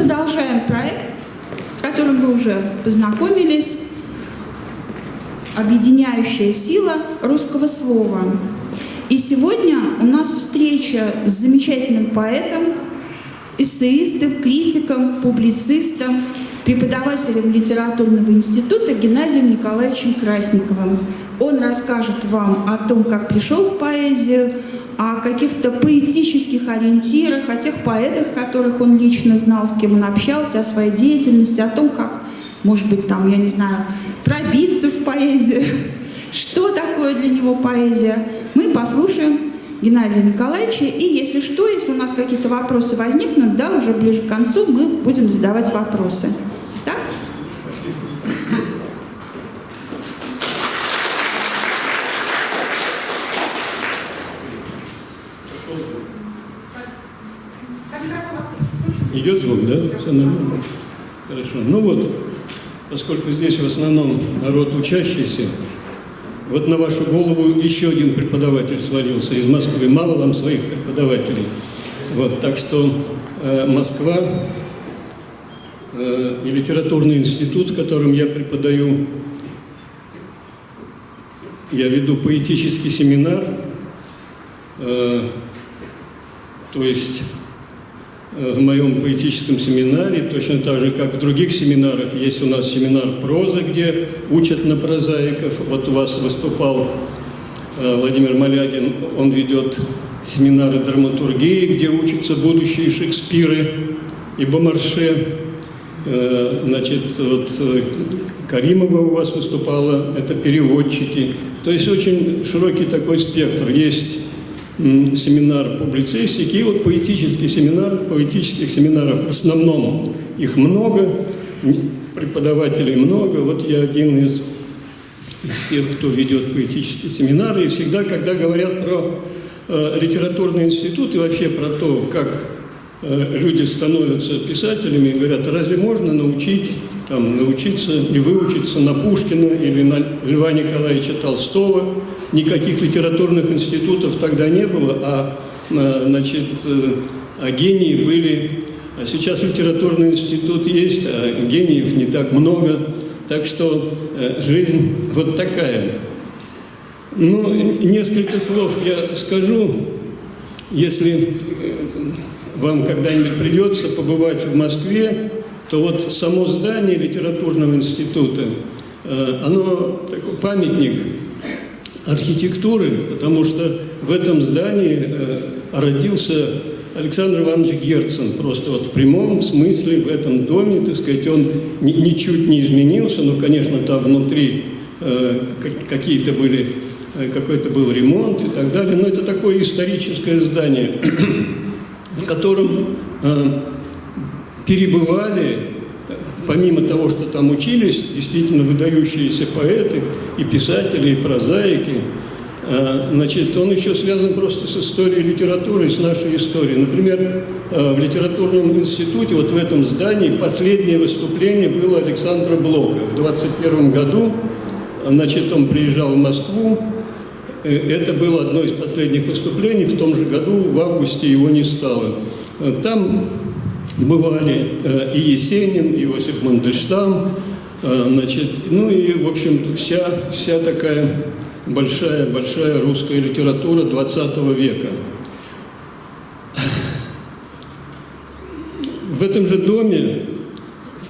продолжаем проект, с которым вы уже познакомились, «Объединяющая сила русского слова». И сегодня у нас встреча с замечательным поэтом, эссеистом, критиком, публицистом, преподавателем литературного института Геннадием Николаевичем Красниковым. Он расскажет вам о том, как пришел в поэзию, о каких-то поэтических ориентирах, о тех поэтах, которых он лично знал, с кем он общался, о своей деятельности, о том, как, может быть, там, я не знаю, пробиться в поэзию, что такое для него поэзия. Мы послушаем Геннадия Николаевича, и если что, если у нас какие-то вопросы возникнут, да, уже ближе к концу мы будем задавать вопросы. Так? Идет звук, да? Все нормально? Хорошо. Ну вот, поскольку здесь в основном народ учащийся, вот на вашу голову еще один преподаватель свалился из Москвы. Мало вам своих преподавателей. Вот, так что Москва и литературный институт, в котором я преподаю, я веду поэтический семинар, то есть в моем поэтическом семинаре, точно так же, как в других семинарах, есть у нас семинар прозы, где учат на прозаиков. Вот у вас выступал Владимир Малягин, он ведет семинары драматургии, где учатся будущие Шекспиры и Бомарше. Значит, вот Каримова у вас выступала, это переводчики. То есть очень широкий такой спектр. Есть семинар публицистики и вот поэтический семинар. Поэтических семинаров в основном их много, преподавателей много. Вот я один из тех, кто ведет поэтические семинары. И всегда, когда говорят про литературный институт и вообще про то, как люди становятся писателями, говорят, разве можно научиться и выучиться на Пушкина или на Льва Николаевича Толстого? Никаких литературных институтов тогда не было, значит, гении были. А сейчас литературный институт есть, а гениев не так много. Так что жизнь вот такая. Ну, несколько слов я скажу. Если вам когда-нибудь придется побывать в Москве, то вот само здание литературного института, оно такой памятник архитектуры, потому что в этом здании родился Александр Иванович Герцен. Просто вот в прямом смысле в этом доме, так сказать, он ничуть не изменился. Ну, конечно, там внутри какой-то был ремонт и так далее. Но это такое историческое здание, в котором перебывали, помимо того, что там учились, действительно выдающиеся поэты и писатели, и прозаики. Значит, он еще связан просто с историей литературы, с нашей историей. Например, в литературном институте, вот в этом здании, последнее выступление было Александра Блока. В 1921 году, значит, он приезжал в Москву. Это было одно из последних выступлений. В том же году, в августе, его не стало. Там бывали и Есенин, и Иосиф Мандельштам, значит, ну и, в общем, вся такая большая русская литература XX века. В этом же доме,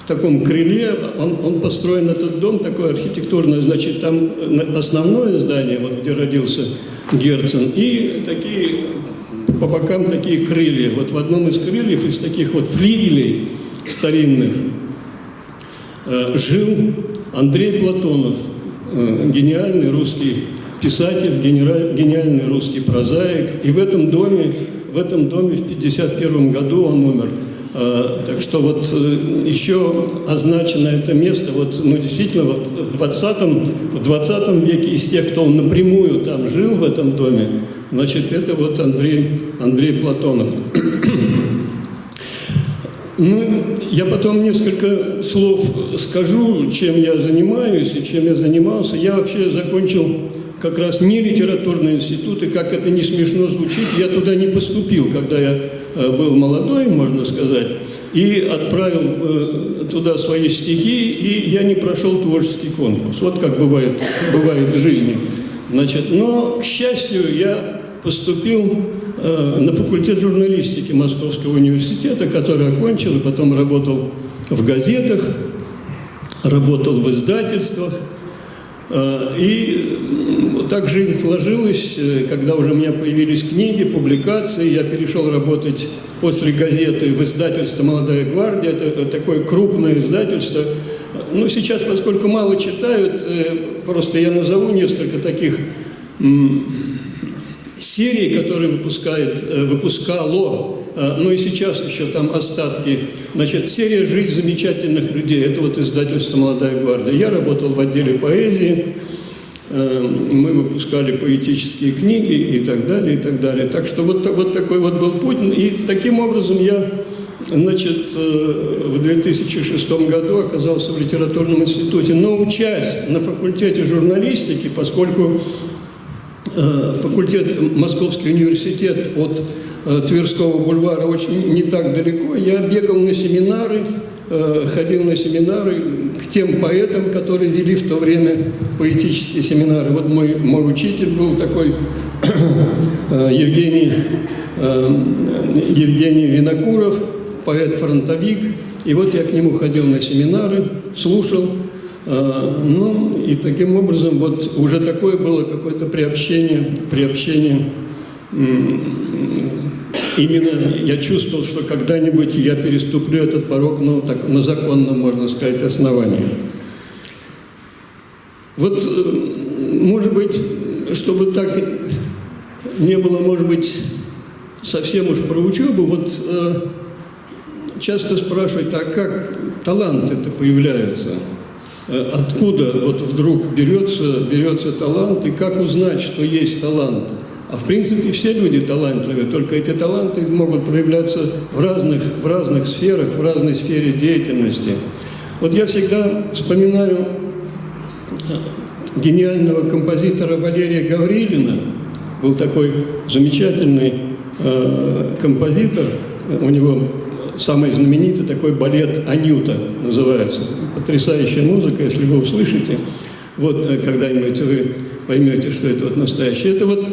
в таком крыле, он построен, этот дом, такой архитектурный, значит, там основное здание, вот где родился Герцен, и такие по бокам такие крылья. Вот в одном из крыльев, из таких вот флигелей старинных, жил Андрей Платонов, гениальный русский писатель, гениальный русский прозаик. И в этом доме в 1951 году он умер. Так что вот еще означено это место, вот, ну, действительно, вот в 20 веке из тех, кто напрямую там жил в этом доме, значит, это вот Андрей Платонов. Ну, я потом несколько слов скажу, чем я занимаюсь и чем я занимался. Я вообще закончил как раз не литературный институт, и как это не смешно звучит, я туда не поступил, когда я был молодой, можно сказать. и отправил туда свои стихи, и я не прошел творческий конкурс. Вот как бывает в жизни. Значит, но, к счастью, я поступил на факультет журналистики Московского университета, который окончил, и потом работал в газетах, работал в издательствах. И так жизнь сложилась, когда уже у меня появились книги, публикации, я перешел работать после газеты в издательство «Молодая гвардия». Это такое крупное издательство. Но сейчас, поскольку мало читают, просто я назову несколько таких серий, которые выпускало, ну и сейчас еще там остатки. Значит, серия «Жизнь замечательных людей». Это вот издательство «Молодая гвардия». Я работал в отделе поэзии, мы выпускали поэтические книги и так далее, и так далее. Так что вот такой вот был путь. И таким образом я, значит, в 2006 году оказался в литературном институте. Но учась на факультете журналистики, поскольку факультет, Московский университет от Тверского бульвара очень не так далеко, я бегал на семинары, ходил на семинары к тем поэтам, которые вели в то время поэтические семинары. Вот мой учитель был такой Евгений Винокуров, поэт-фронтовик. И вот я к нему ходил на семинары, слушал. Ну, и таким образом, вот уже такое было какое-то приобщение. Именно я чувствовал, что когда-нибудь я переступлю этот порог, ну, так, на законном, можно сказать, основании. Вот, может быть, чтобы так не было, может быть, совсем уж про учебу, вот часто спрашивают, а как таланты-то появляются? Откуда вот вдруг берется талант, и как узнать, что есть талант? А в принципе все люди талантливые, только эти таланты могут проявляться в разных сферах, в разной сфере деятельности. Вот я всегда вспоминаю гениального композитора Валерия Гаврилина. Был такой замечательный композитор, у него самый знаменитый такой балет «Анюта» называется. Потрясающая музыка, если вы услышите. Вот когда-нибудь вы поймете, что это вот настоящее. Это вот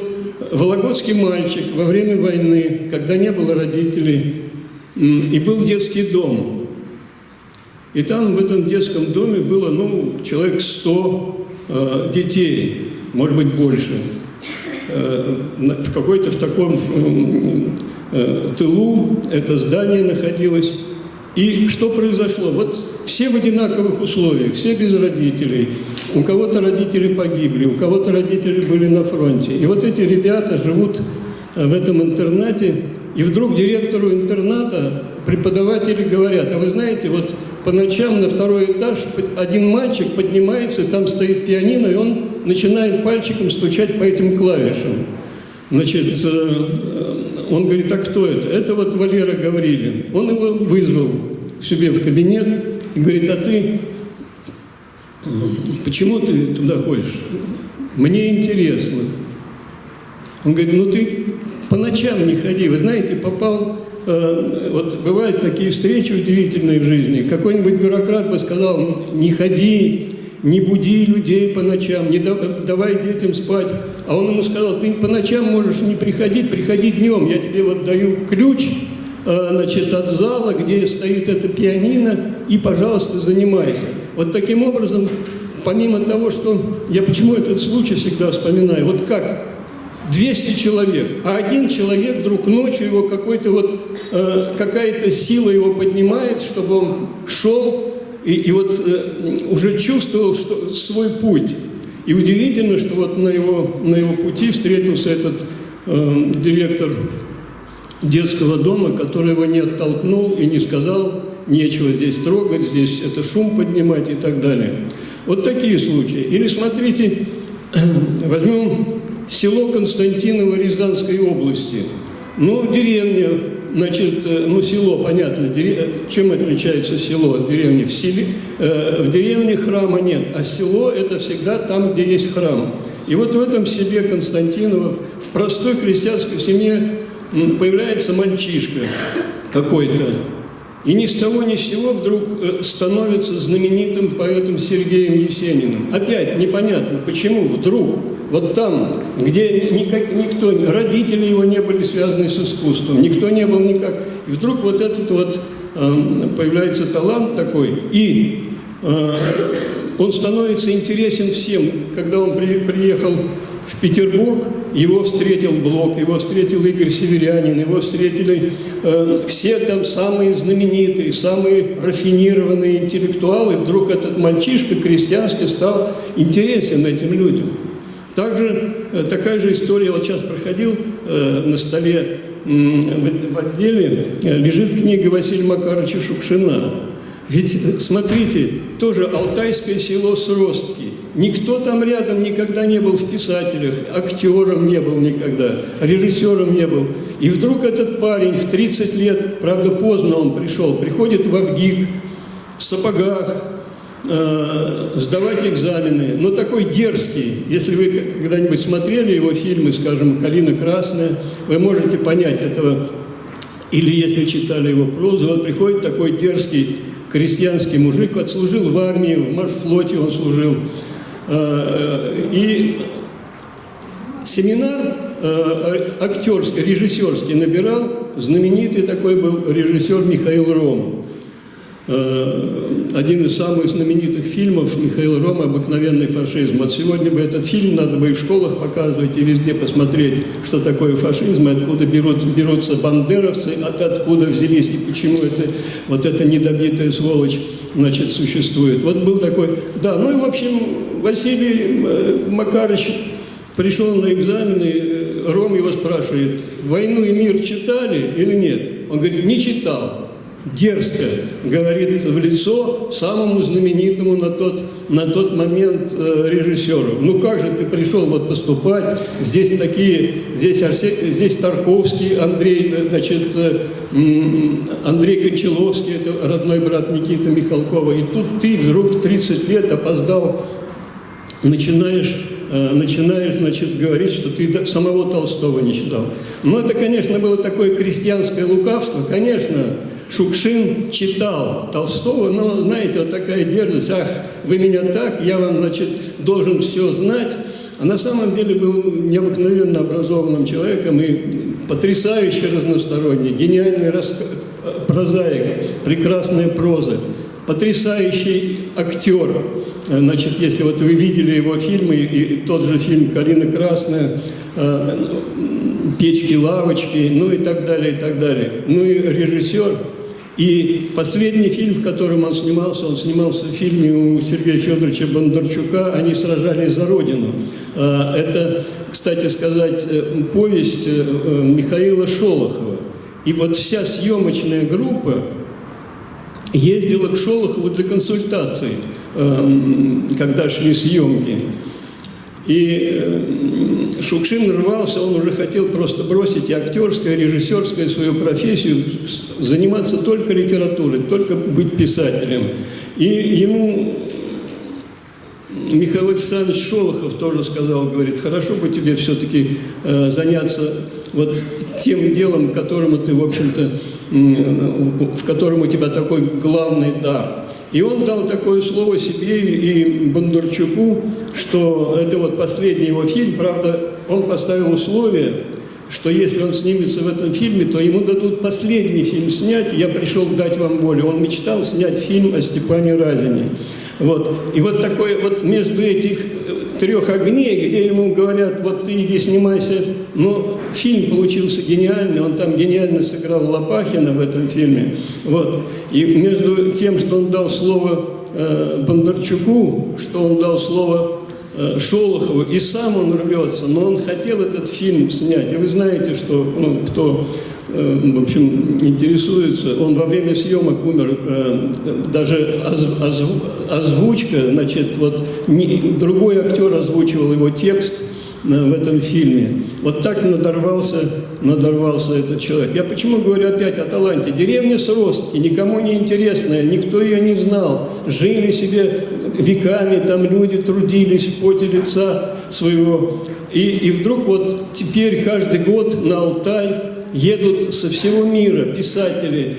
вологодский мальчик во время войны, когда не было родителей, и был детский дом. И там в этом детском доме было, ну, человек 100 детей, может быть, больше. В какой-то в таком тылу это здание находилось. И что произошло? Вот все в одинаковых условиях, все без родителей. У кого-то родители погибли, у кого-то родители были на фронте. И вот эти ребята живут в этом интернате, и вдруг директору интерната преподаватели говорят, а вы знаете, вот по ночам на второй этаж один мальчик поднимается, там стоит пианино, и он начинает пальчиком стучать по этим клавишам. Значит, он говорит, а кто это? Это вот Валера Гаврилин. Он его вызвал к себе в кабинет и говорит, а ты, почему ты туда ходишь? Мне интересно. Он говорит, ну ты по ночам не ходи. Вы знаете, попал, вот бывают такие встречи удивительные в жизни. Какой-нибудь бюрократ бы сказал, не ходи, не буди людей по ночам, не давай детям спать. А он ему сказал, ты по ночам можешь не приходить, приходи днем. Я тебе вот даю ключ, значит, от зала, где стоит это пианино, и, пожалуйста, занимайся. Вот таким образом, помимо того, что... Я почему этот случай всегда вспоминаю? Вот как 200 человек, а один человек вдруг ночью его какой-то вот... какая-то сила его поднимает, чтобы он шел и вот уже чувствовал что, свой путь. И удивительно, что вот на его пути встретился этот директор детского дома, который его не оттолкнул и не сказал, нечего здесь трогать, здесь это шум поднимать и так далее. Вот такие случаи. Или смотрите, возьмем село Константиново Рязанской области. Ну, деревня, значит, ну, село, понятно, чем отличается село от деревни? В деревне храма нет, а село – это всегда там, где есть храм. И вот в этом селе Константиново, в простой крестьянской семье появляется мальчишка какой-то. И ни с того ни с сего вдруг становится знаменитым поэтом Сергеем Есениным. Опять непонятно, почему вдруг, вот там, где никто, родители его не были связаны с искусством, никто не был никак, и вдруг вот этот вот появляется талант такой, и он становится интересен всем. Когда он приехал в Петербург, его встретил Блок, его встретил Игорь Северянин, его встретили все там самые знаменитые, самые рафинированные интеллектуалы. Вдруг этот мальчишка крестьянский стал интересен этим людям. Также такая же история, вот сейчас проходил на столе в отделе, лежит книга Василия Макаровича Шукшина. Ведь, смотрите, тоже алтайское село Сростки. Никто там рядом никогда не был в писателях, актером не был никогда, режиссером не был. И вдруг этот парень в 30 лет, правда поздно он пришел, приходит в Авгик, в сапогах, сдавать экзамены, но такой дерзкий. Если вы когда-нибудь смотрели его фильмы, скажем, «Калина красная», вы можете понять этого. Или если читали его прозу, вот приходит такой дерзкий крестьянский мужик, отслужил в армии, в морфлоте он служил. И семинар актерский, режиссерский набирал знаменитый такой был режиссер Михаил Ром. Один из самых знаменитых фильмов Михаила Рома «Обыкновенный фашизм». Вот сегодня бы этот фильм надо бы и в школах показывать, и везде посмотреть, что такое фашизм, и откуда берутся бандеровцы, откуда взялись, и почему это, вот эта недобитая сволочь, значит, существует. Вот был такой... Да, ну и, в общем, Василий Макарович пришел на экзамены, Ром его спрашивает: «Войну и мир читали или нет?» Он говорит: «Не читал». Дерзко говорит в лицо самому знаменитому на тот момент режиссеру. Ну как же ты пришел вот поступать, здесь такие, здесь Тарковский, Андрей, значит, Андрей Кончаловский, это родной брат Никиты Михалкова, и тут ты вдруг в 30 лет опоздал, начинаешь, значит, говорить, что ты самого Толстого не читал. Ну, это, конечно, было такое крестьянское лукавство. Конечно, Шукшин читал Толстого, но, знаете, вот такая дерзость: «Ах, вы меня так, я вам, значит, должен все знать». А на самом деле был необыкновенно образованным человеком и потрясающе разносторонний, гениальный прозаик, прекрасная проза, потрясающий актер. Значит, если вот вы видели его фильмы, и тот же фильм «Калина красная», «Печки-лавочки», ну и так далее, и так далее. Ну и режиссер. И последний фильм, в котором он снимался в фильме у Сергея Федоровича Бондарчука «Они сражались за Родину». Это, кстати сказать, повесть Михаила Шолохова. И вот вся съемочная группа ездила к Шолохову для консультаций, когда шли съемки. И Шукшин рвался, он уже хотел просто бросить и актерское, и режиссерское свою профессию, заниматься только литературой, только быть писателем. И ему Михаил Александрович Шолохов тоже сказал, говорит: «Хорошо бы тебе все-таки заняться вот тем делом, которому ты, в общем-то, в котором у тебя такой главный дар». И он дал такое слово себе и Бондарчуку, что это вот последний его фильм. Правда, он поставил условие, что если он снимется в этом фильме, то ему дадут последний фильм снять, «Я пришел дать вам волю». Он мечтал снять фильм о Степане Разине. Вот. И вот такое вот между этих трех огней, где ему говорят: «Вот ты иди снимайся». Но фильм получился гениальный, он там гениально сыграл Лопахина в этом фильме. Вот. И между тем, что он дал слово Бондарчуку, что он дал слово Шолохову, и сам он рвется, но он хотел этот фильм снять. И вы знаете, что, ну, кто, в общем, интересуется, он во время съемок умер, даже озвучка, значит, вот другой актер озвучивал его текст в этом фильме. Вот так надорвался этот человек. Я почему говорю опять о таланте? Деревня Сростки, никому не интересная, никто ее не знал. Жили себе веками, там люди трудились в поте лица своего. И вдруг вот теперь каждый год на Алтай едут со всего мира писатели,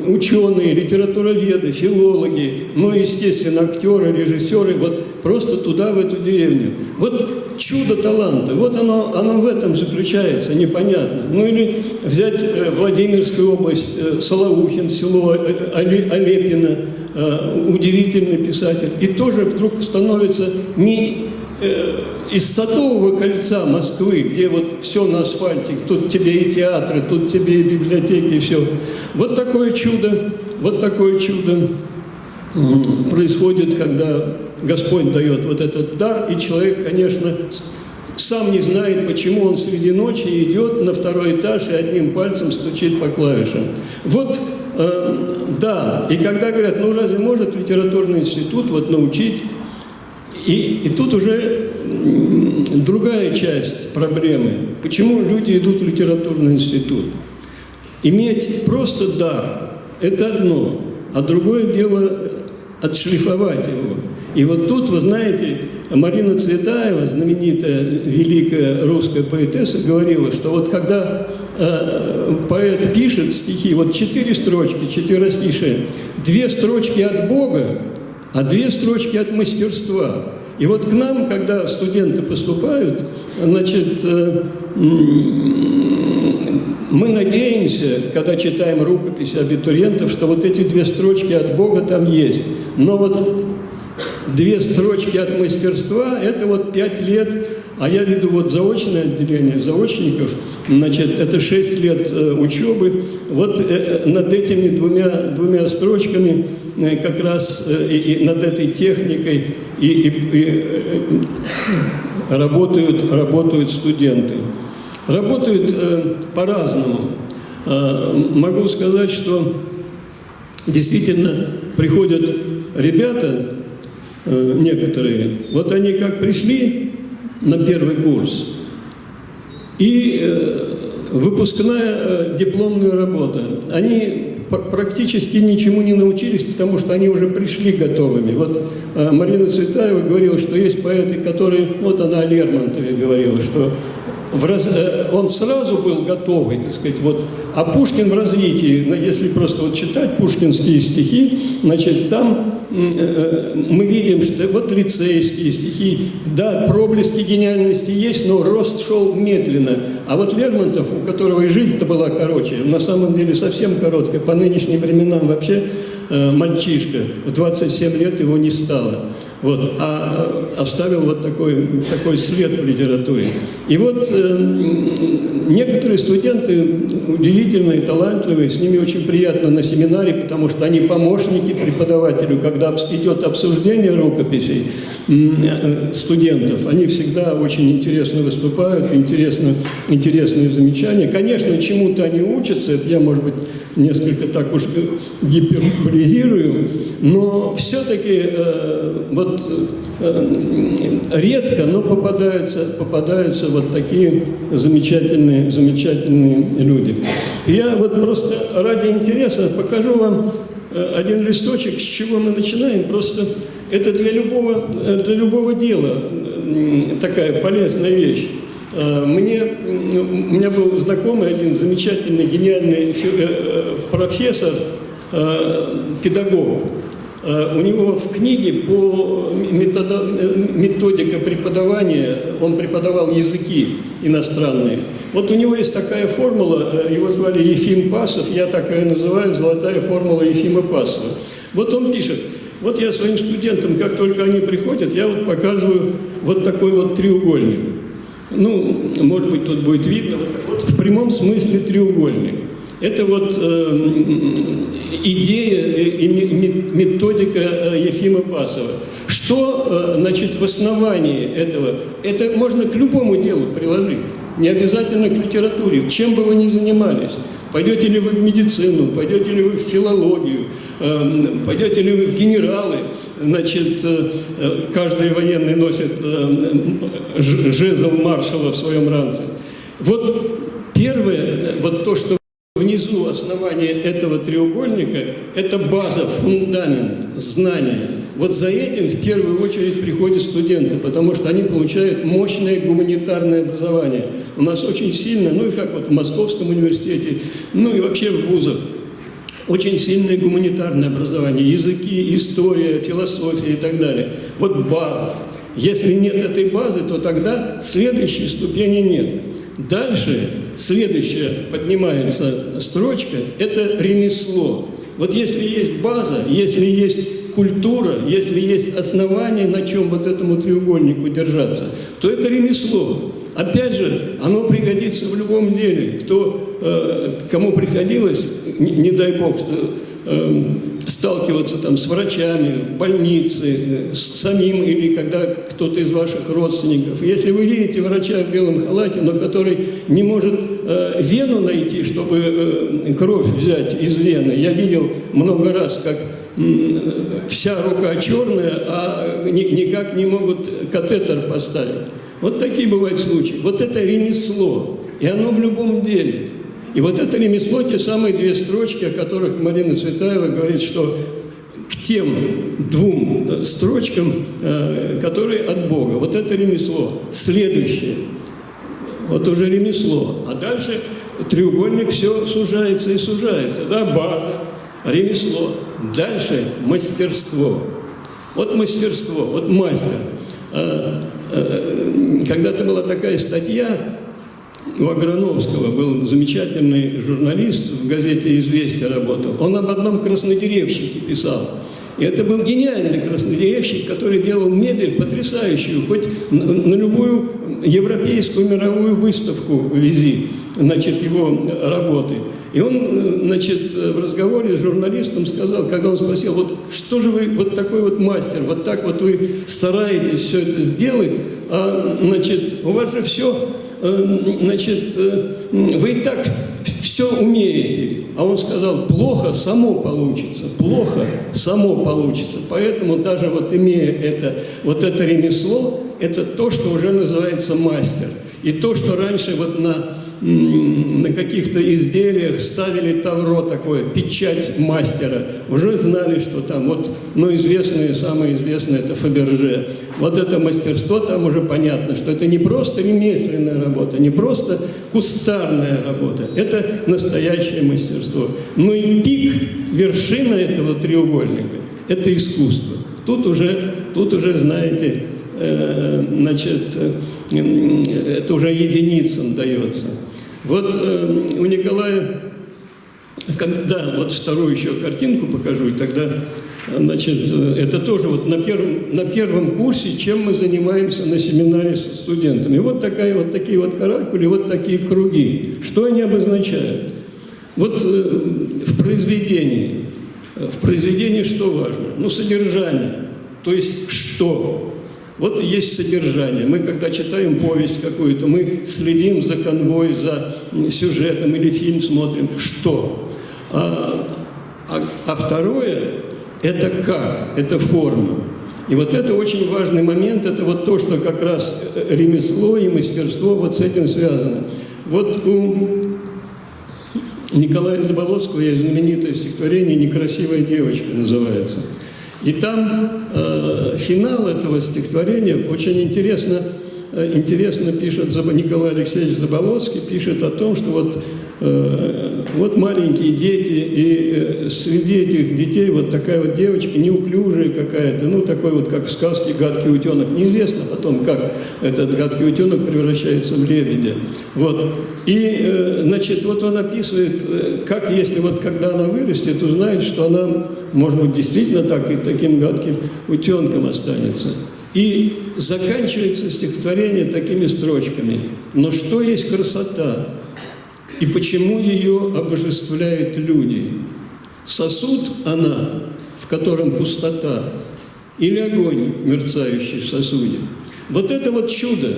ученые, литературоведы, филологи, ну, естественно, актеры, режиссеры, вот просто туда, в эту деревню. Вот чудо таланта, вот оно в этом заключается, непонятно. Ну, или взять Владимирскую область, Солоухин, село Олепино, удивительный писатель, и тоже вдруг становится не из Садового кольца Москвы, где вот все на асфальте, тут тебе и театры, тут тебе и библиотеки, и все. Вот такое чудо происходит, когда Господь дает вот этот дар, и человек, конечно, сам не знает, почему он среди ночи идет на второй этаж и одним пальцем стучит по клавишам. Вот, да, и когда говорят, ну разве может литературный институт вот научить? И тут уже другая часть проблемы. Почему люди идут в литературный институт? Иметь просто дар – это одно, а другое дело – отшлифовать его. И вот тут, вы знаете, Марина Цветаева, знаменитая великая русская поэтесса, говорила, что вот когда поэт пишет стихи, вот 4 строчки, 4-стишие, 2 строчки от Бога, а 2 строчки от мастерства. И вот к нам, когда студенты поступают, значит, мы надеемся, когда читаем рукописи абитуриентов, что вот эти 2 строчки от Бога там есть. Но вот 2 строчки от мастерства – это вот 5 лет, а я веду вот заочное отделение заочников, значит, это 6 лет учебы. Вот над этими двумя строчками как раз и над этой техникой и работают студенты. Работают по-разному. Могу сказать, что действительно приходят ребята, некоторые, вот они как пришли на первый курс, и выпускная дипломная работа, они практически ничему не научились, потому что они уже пришли готовыми. Вот Марина Цветаева говорила, что есть поэты, которые, вот она о Лермонтове говорила, что он сразу был готовый, так сказать, вот, а Пушкин в развитии, если просто вот читать пушкинские стихи, значит, там мы видим, что вот лицейские стихи, да, проблески гениальности есть, но рост шел медленно. А вот Лермонтов, у которого и жизнь-то была короче, на самом деле совсем короткая, по нынешним временам вообще мальчишка, в 27 лет его не стало. Вот, а оставил вот такой след в литературе. И вот некоторые студенты удивительные, талантливые, с ними очень приятно на семинаре, потому что они помощники преподавателю, когда идет обсуждение рукописей студентов, они всегда очень интересно выступают, интересные замечания. Конечно, чему-то они учатся, это я, может быть, несколько так уж гиперболизирую, но все-таки редко, но попадаются вот такие замечательные люди. Я вот просто ради интереса покажу вам один листочек, с чего мы начинаем. Просто это для любого дела такая полезная вещь. У меня был знакомый один замечательный, гениальный профессор, педагог. У него в книге по методика преподавания, он преподавал языки иностранные. Вот у него есть такая формула, его звали Ефим Пасов, я так ее называю, золотая формула Ефима Пасова. Вот он пишет, вот я своим студентам, как только они приходят, я вот показываю вот такой вот треугольник. Ну, может быть, тут будет видно, вот в прямом смысле треугольник. Это вот идея и методика Ефима Пасова. Что, значит, в основании этого? Это можно к любому делу приложить, не обязательно к литературе, чем бы вы ни занимались. Пойдете ли вы в медицину, пойдете ли вы в филологию, пойдете ли вы в генералы, значит, каждый военный носит жезл маршала в своем ранце. Вот первое, вот то, что Внизу основания этого треугольника – это база, фундамент, знания. Вот за этим в первую очередь приходят студенты, потому что они получают мощное гуманитарное образование. У нас очень сильно, ну и как вот в Московском университете, ну и вообще в вузах, очень сильное гуманитарное образование, языки, история, философия и так далее. Вот база. Если нет этой базы, то тогда следующей ступени нет. Дальше следующая поднимается строчка – это ремесло. Вот если есть база, если есть культура, если есть основание, на чем вот этому треугольнику держаться, то это ремесло. Опять же, оно пригодится в любом деле. Кому приходилось, не дай бог, сталкиваться там с врачами в больнице, с самим или когда кто-то из ваших родственников. Если вы видите врача в белом халате, но который не может вену найти, чтобы кровь взять из вены, я видел много раз, как вся рука черная, а никак не могут катетер поставить. Вот такие бывают случаи. Вот это ремесло, и оно в любом деле. И вот это ремесло, те самые две строчки, о которых Марина Цветаева говорит, что к тем двум строчкам, которые от Бога. Вот это ремесло. Следующее. Вот уже ремесло. А дальше треугольник все сужается и сужается. Да, база, ремесло. Дальше мастерство. Вот мастерство, вот мастер. Когда-то была такая статья, у Аграновского был замечательный журналист, в газете «Известия» работал. Он об одном краснодеревщике писал. И это был гениальный краснодеревщик, который делал мебель потрясающую, хоть на любую европейскую мировую выставку вези, значит, его работы. И он, значит, в разговоре с журналистом сказал, когда он спросил, вот что же вы вот такой вот мастер, вот так вот вы стараетесь все это сделать, значит, у вас же все, значит, вы и так все умеете. А он сказал, плохо само получится, плохо само получится. Поэтому даже вот имея вот это ремесло, это то, что уже называется мастер. И то, что раньше вот на каких-то изделиях ставили тавро такое, печать мастера, уже знали, что там, вот, ну, известное, самое известное, это Фаберже. Вот это мастерство, там уже понятно, что это не просто ремесленная работа, не просто кустарная работа, это настоящее мастерство. Ну и пик, вершина этого треугольника – это искусство. Тут уже, знаете, значит, это уже единицам дается. Вот у Николая, когда вот вторую еще картинку покажу, и тогда, значит, это тоже вот на первом курсе, чем мы занимаемся на семинаре с студентами. Вот такие вот каракули, вот такие круги. Что они обозначают? Вот в произведении что важно? Ну, содержание, то есть что? Вот есть содержание. Мы, когда читаем повесть какую-то, мы следим за конвой, за сюжетом или фильм смотрим. Что? А второе – это как, это форма. И вот это очень важный момент, это вот то, что как раз ремесло и мастерство вот с этим связано. Вот у Николая Заболоцкого есть знаменитое стихотворение «Некрасивая девочка» называется. И там финал этого стихотворения очень интересно пишет Николай Алексеевич Заболоцкий, пишет о том, что вот маленькие дети, и среди этих детей вот такая вот девочка неуклюжая какая-то, ну такой вот, как в сказке «Гадкий утенок». Неизвестно потом, как этот гадкий утенок превращается в лебедя. Вот. И, значит, вот он описывает, как если вот когда она вырастет, узнает, что она, может быть, действительно таким гадким утенком останется. И заканчивается стихотворение такими строчками. Но что есть красота? И почему ее обожествляют люди? Сосуд она, в котором пустота, или огонь, мерцающий в сосуде? Вот это вот чудо,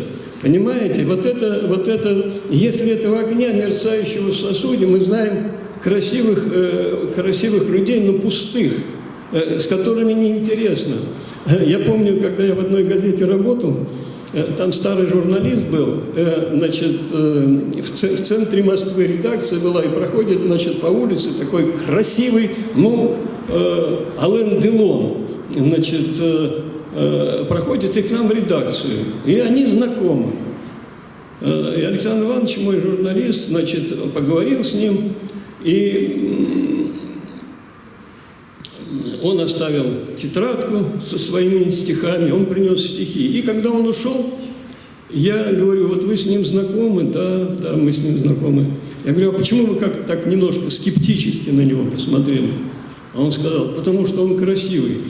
понимаете? Вот это, если этого огня, мерцающего в сосуде, мы знаем красивых людей, но пустых, с которыми неинтересно. Я помню, когда я в одной газете работал, Там старый журналист был, значит, в центре Москвы редакция была, и проходит, значит, по улице такой красивый, Ален Делон, значит, проходит и к нам в редакцию, и они знакомы. И Александр Иванович, мой журналист, значит, поговорил с ним, и он оставил тетрадку со своими стихами, он принес стихи. И когда он ушел, я говорю: вот вы с ним знакомы? Да, мы с ним знакомы. Я говорю: а почему вы как-то так немножко скептически на него посмотрели? А он сказал: потому что он красивый.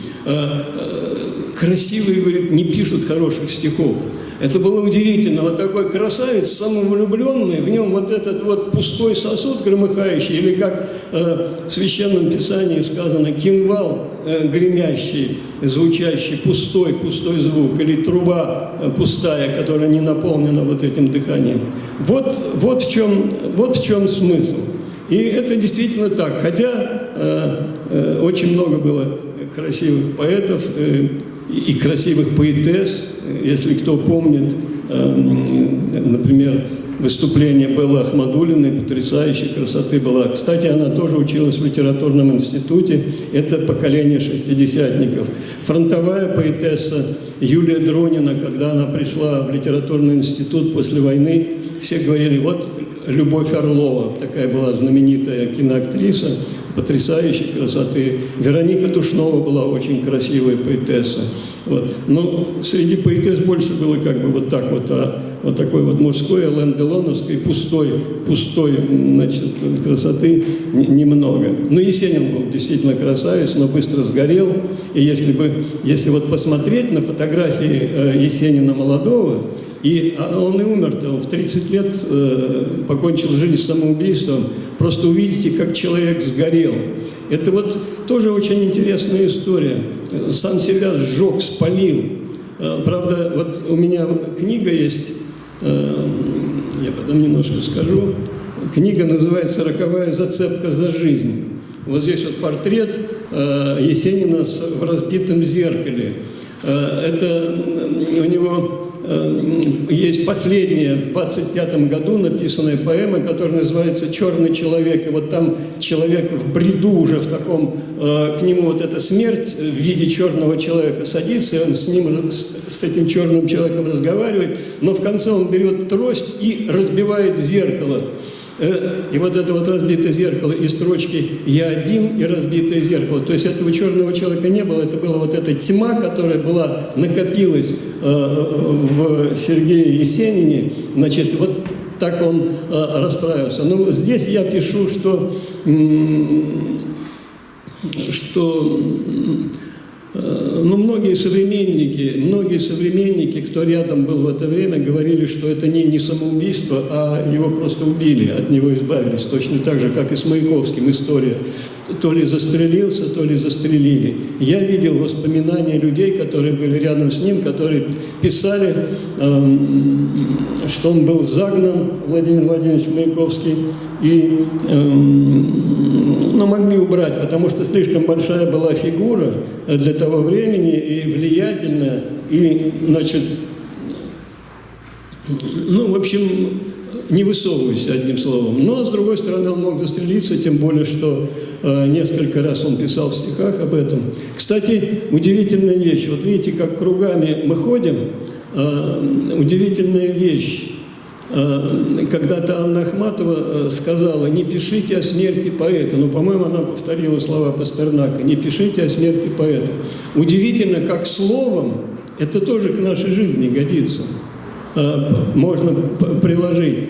Красивые, говорит, не пишут хороших стихов. Это было удивительно. Вот такой красавец, самовлюбленный, в нем вот этот вот пустой сосуд громыхающий, или как в Священном Писании сказано, кимвал гремящий, звучащий, пустой звук, или труба пустая, которая не наполнена вот этим дыханием. Вот в чем смысл. И это действительно так. Хотя очень много было красивых поэтов и красивых поэтесс. Если кто помнит, например, выступление Беллы Ахмадуллиной, потрясающей красоты была. Кстати, она тоже училась в литературном институте. Это поколение шестидесятников. Фронтовая поэтесса Юлия Дронина, когда она пришла в литературный институт после войны, все говорили: вот Любовь Орлова, такая была знаменитая киноактриса, потрясающей красоты. Вероника Тушнова была очень красивая поэтесса. Вот. Но среди поэтесс больше было как бы вот так вот, вот такой вот мужской, Ален Делоновской, пустой, значит, красоты немного. Ну, Есенин был действительно красавец, но быстро сгорел. И если вот посмотреть на фотографии Есенина молодого, и он и умер-то в 30 лет, покончил жизнь самоубийством. Просто увидите, как человек сгорел. Это вот тоже очень интересная история. Сам себя сжег, спалил. Правда, вот у меня книга есть, я потом немножко скажу. Книга называется «Роковая зацепка за жизнь». Вот здесь вот портрет Есенина в разбитом зеркале. Это у него есть последняя в 25-м году написанная поэма, которая называется «Черный человек». И вот там человек в бреду уже в таком, к нему вот эта смерть в виде черного человека садится, и он с этим черным человеком разговаривает, но в конце он берет трость и разбивает зеркало. И вот это вот разбитое зеркало, и строчки «Я один» и разбитое зеркало. То есть этого черного человека не было, это была вот эта тьма, которая накопилась в Сергее Есенине. Значит, вот так он расправился. Но здесь я пишу, что многие современники, кто рядом был в это время, говорили, что это не самоубийство, а его просто убили, от него избавились. Точно так же, как и с Маяковским история. То ли застрелился, то ли застрелили. Я видел воспоминания людей, которые были рядом с ним, которые писали, что он был загнан, Владимир Владимирович Маяковский, и могли убрать, потому что слишком большая была фигура для того времени и влиятельная, и, значит, в общем, не высовывайся, одним словом. Но, с другой стороны, он мог застрелиться, тем более, что несколько раз он писал в стихах об этом. Кстати, удивительная вещь. Вот видите, как кругами мы ходим. Удивительная вещь. Когда-то Анна Ахматова сказала: не пишите о смерти поэта. По-моему, она повторила слова Пастернака: не пишите о смерти поэта. Удивительно, как словом это тоже к нашей жизни годится. Можно приложить.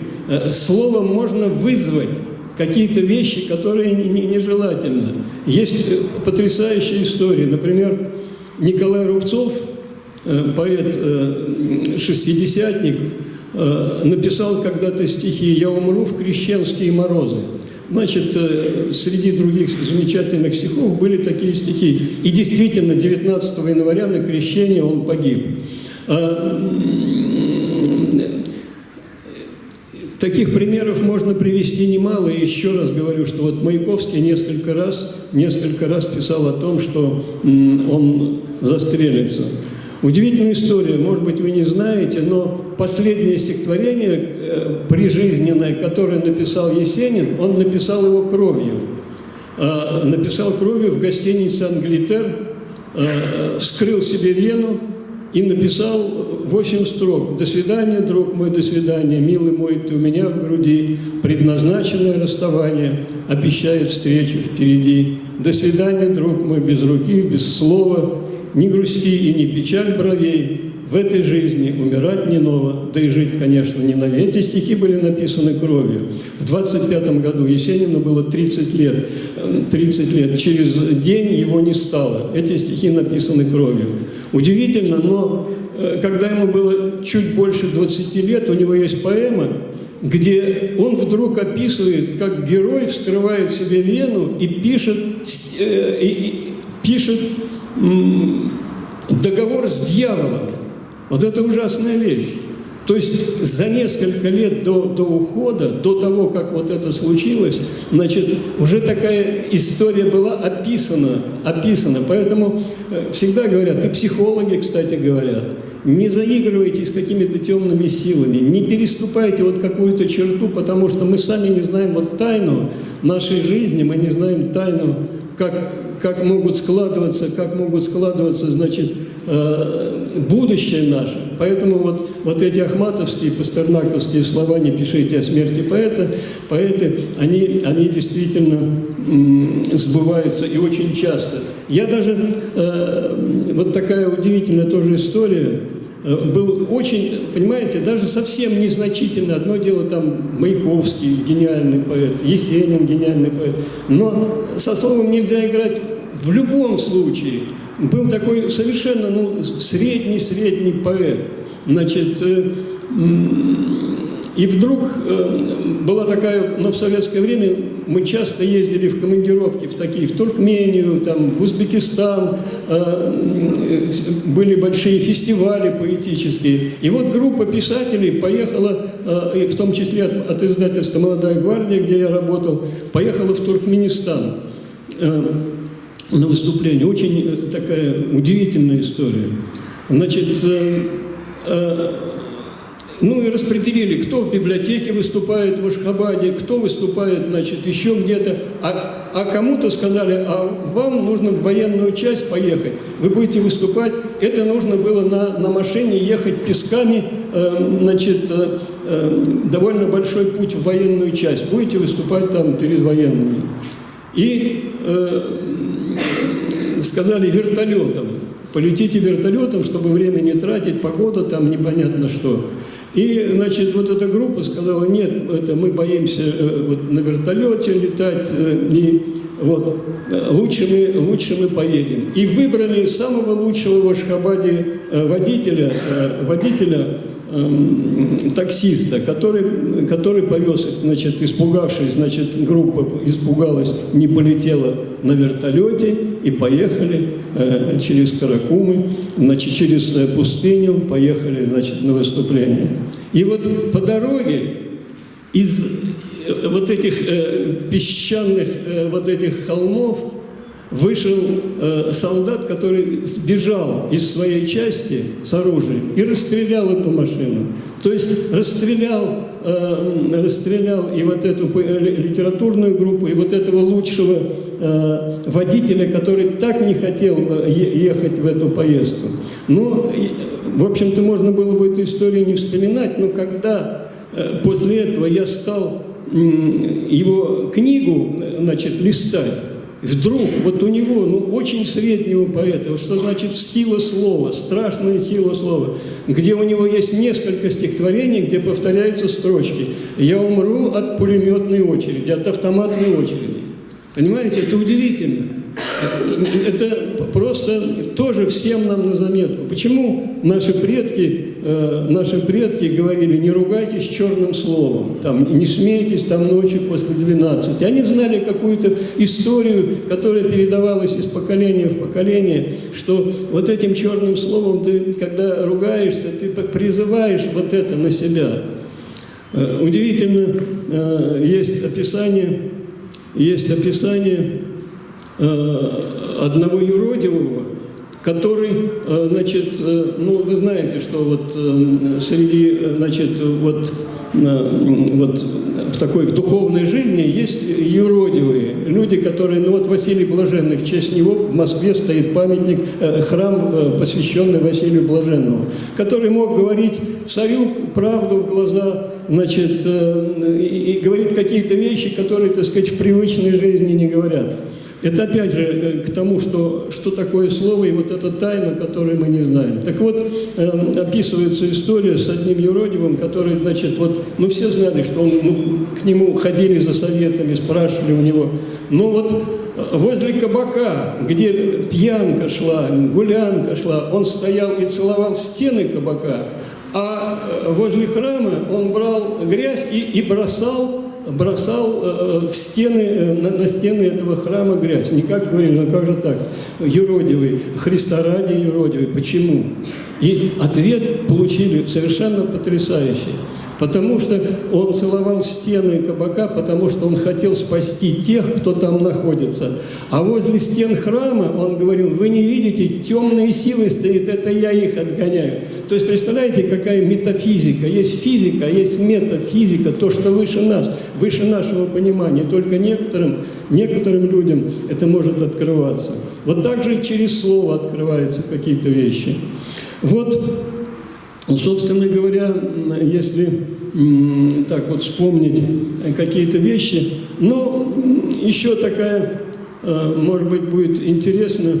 Словом можно вызвать какие-то вещи, которые нежелательны. Есть потрясающие истории. Например, Николай Рубцов, поэт-шестидесятник, написал когда-то стихи «Я умру в крещенские морозы». Значит, среди других замечательных стихов были такие стихи. И действительно, 19 января на крещение он погиб. Таких примеров можно привести немало. И еще раз говорю, что вот Маяковский несколько раз писал о том, что он застрелится. Удивительная история, может быть, вы не знаете, но последнее стихотворение прижизненное, которое написал Есенин, он написал его кровью. Написал кровью в гостинице «Англитер», вскрыл себе вену и написал 8 строк. «До свидания, друг мой, до свидания, милый мой, ты у меня в груди, предназначенное расставание обещает встречу впереди. До свидания, друг мой, без руки, без слова, не грусти и не печаль бровей, в этой жизни умирать не ново, да и жить, конечно, не новее». Эти стихи были написаны кровью. В 25-м году Есенину было 30 лет. 30 лет. Через день его не стало. Эти стихи написаны кровью. Удивительно, но когда ему было чуть больше 20 лет, у него есть поэма, где он вдруг описывает, как герой вскрывает себе вену и пишет договор с дьяволом. Вот это ужасная вещь. То есть за несколько лет до ухода, до того, как вот это случилось, значит, уже такая история была описана. Поэтому всегда говорят, и психологи, кстати, говорят, не заигрывайте с какими-то темными силами, не переступайте вот какую-то черту, потому что мы сами не знаем вот тайну нашей жизни, мы не знаем тайну, как могут складываться, значит, будущее наше. Поэтому вот эти ахматовские, пастернаковские слова «не пишите о смерти поэты», они действительно сбываются и очень часто. Я даже, вот такая удивительная тоже история, был очень, понимаете, даже совсем незначительно. Одно дело там Маяковский, гениальный поэт, Есенин, гениальный поэт. Но со словом нельзя играть в любом случае. Был такой совершенно средний поэт. Значит, и вдруг была такая, но в советское время мы часто ездили в командировки в Туркмению, там, в Узбекистан, были большие фестивали поэтические. И вот группа писателей поехала, в том числе от издательства «Молодая гвардия», где я работал, поехала в Туркменистан на выступление. Очень такая удивительная история. Значит, и распределили, кто в библиотеке выступает в Ашхабаде, кто выступает, значит, еще где-то. А кому-то сказали, а вам нужно в военную часть поехать, вы будете выступать. Это нужно было на машине ехать песками, значит, довольно большой путь в военную часть. Будете выступать там перед военными. И сказали вертолетом. Полетите вертолетом, чтобы время не тратить, погода там непонятно что. И, значит, вот эта группа сказала, нет, это мы боимся вот на вертолете летать, и вот лучше мы поедем. И выбрали самого лучшего в Ашхабаде водителя, таксиста, который повез их, значит, испугавшись, значит, группа испугалась, не полетела на вертолете и поехали через Каракумы, значит, через пустыню поехали, значит, на выступление. И вот по дороге из вот этих песчаных вот этих холмов вышел солдат, который сбежал из своей части с оружием и расстрелял эту машину. То есть расстрелял и вот эту литературную группу, и вот этого лучшего водителя, который так не хотел ехать в эту поездку. Ну, в общем-то, можно было бы эту историю не вспоминать, но когда после этого я стал его книгу, значит, листать, вдруг вот у него, очень среднего поэта, вот что значит сила слова, страшная сила слова, где у него есть несколько стихотворений, где повторяются строчки «Я умру от пулеметной очереди, от автоматной очереди». Понимаете, это удивительно. Это просто тоже всем нам на заметку. Почему наши предки говорили, не ругайтесь черным словом, там, не смейтесь там ночью после 12. Они знали какую-то историю, которая передавалась из поколения в поколение, что вот этим черным словом ты, когда ругаешься, ты призываешь вот это на себя. Удивительно, есть описание одного юродивого, который, значит, ну, вы знаете, что вот среди, значит, вот в духовной жизни есть юродивые люди, которые, ну вот Василий Блаженный, в честь него в Москве стоит памятник, храм, посвященный Василию Блаженному, который мог говорить царю правду в глаза, значит, и говорит какие-то вещи, которые, так сказать, в привычной жизни не говорят. Это опять же к тому, что такое слово и вот эта тайна, которую мы не знаем. Так вот, описывается история с одним юродивым, который, значит, вот, ну все знали, что к нему ходили за советами, спрашивали у него. Но вот возле кабака, где пьянка шла, гулянка шла, он стоял и целовал стены кабака, а возле храма он брал грязь и бросал в стены, на стены этого храма грязь. Никак говорили, ну как же так? Юродивый, Христа ради юродивый. Почему? И ответ получили совершенно потрясающий. Потому что он целовал стены кабака, потому что он хотел спасти тех, кто там находится. А возле стен храма он говорил: вы не видите, темные силы стоят, это я их отгоняю. То есть, представляете, какая метафизика? Есть физика, есть метафизика, то, что выше нас, выше нашего понимания. Только некоторым людям это может открываться. Вот так же через слово открываются какие-то вещи. Вот, собственно говоря, если так вот вспомнить какие-то вещи, но еще такая, может быть, будет интересно.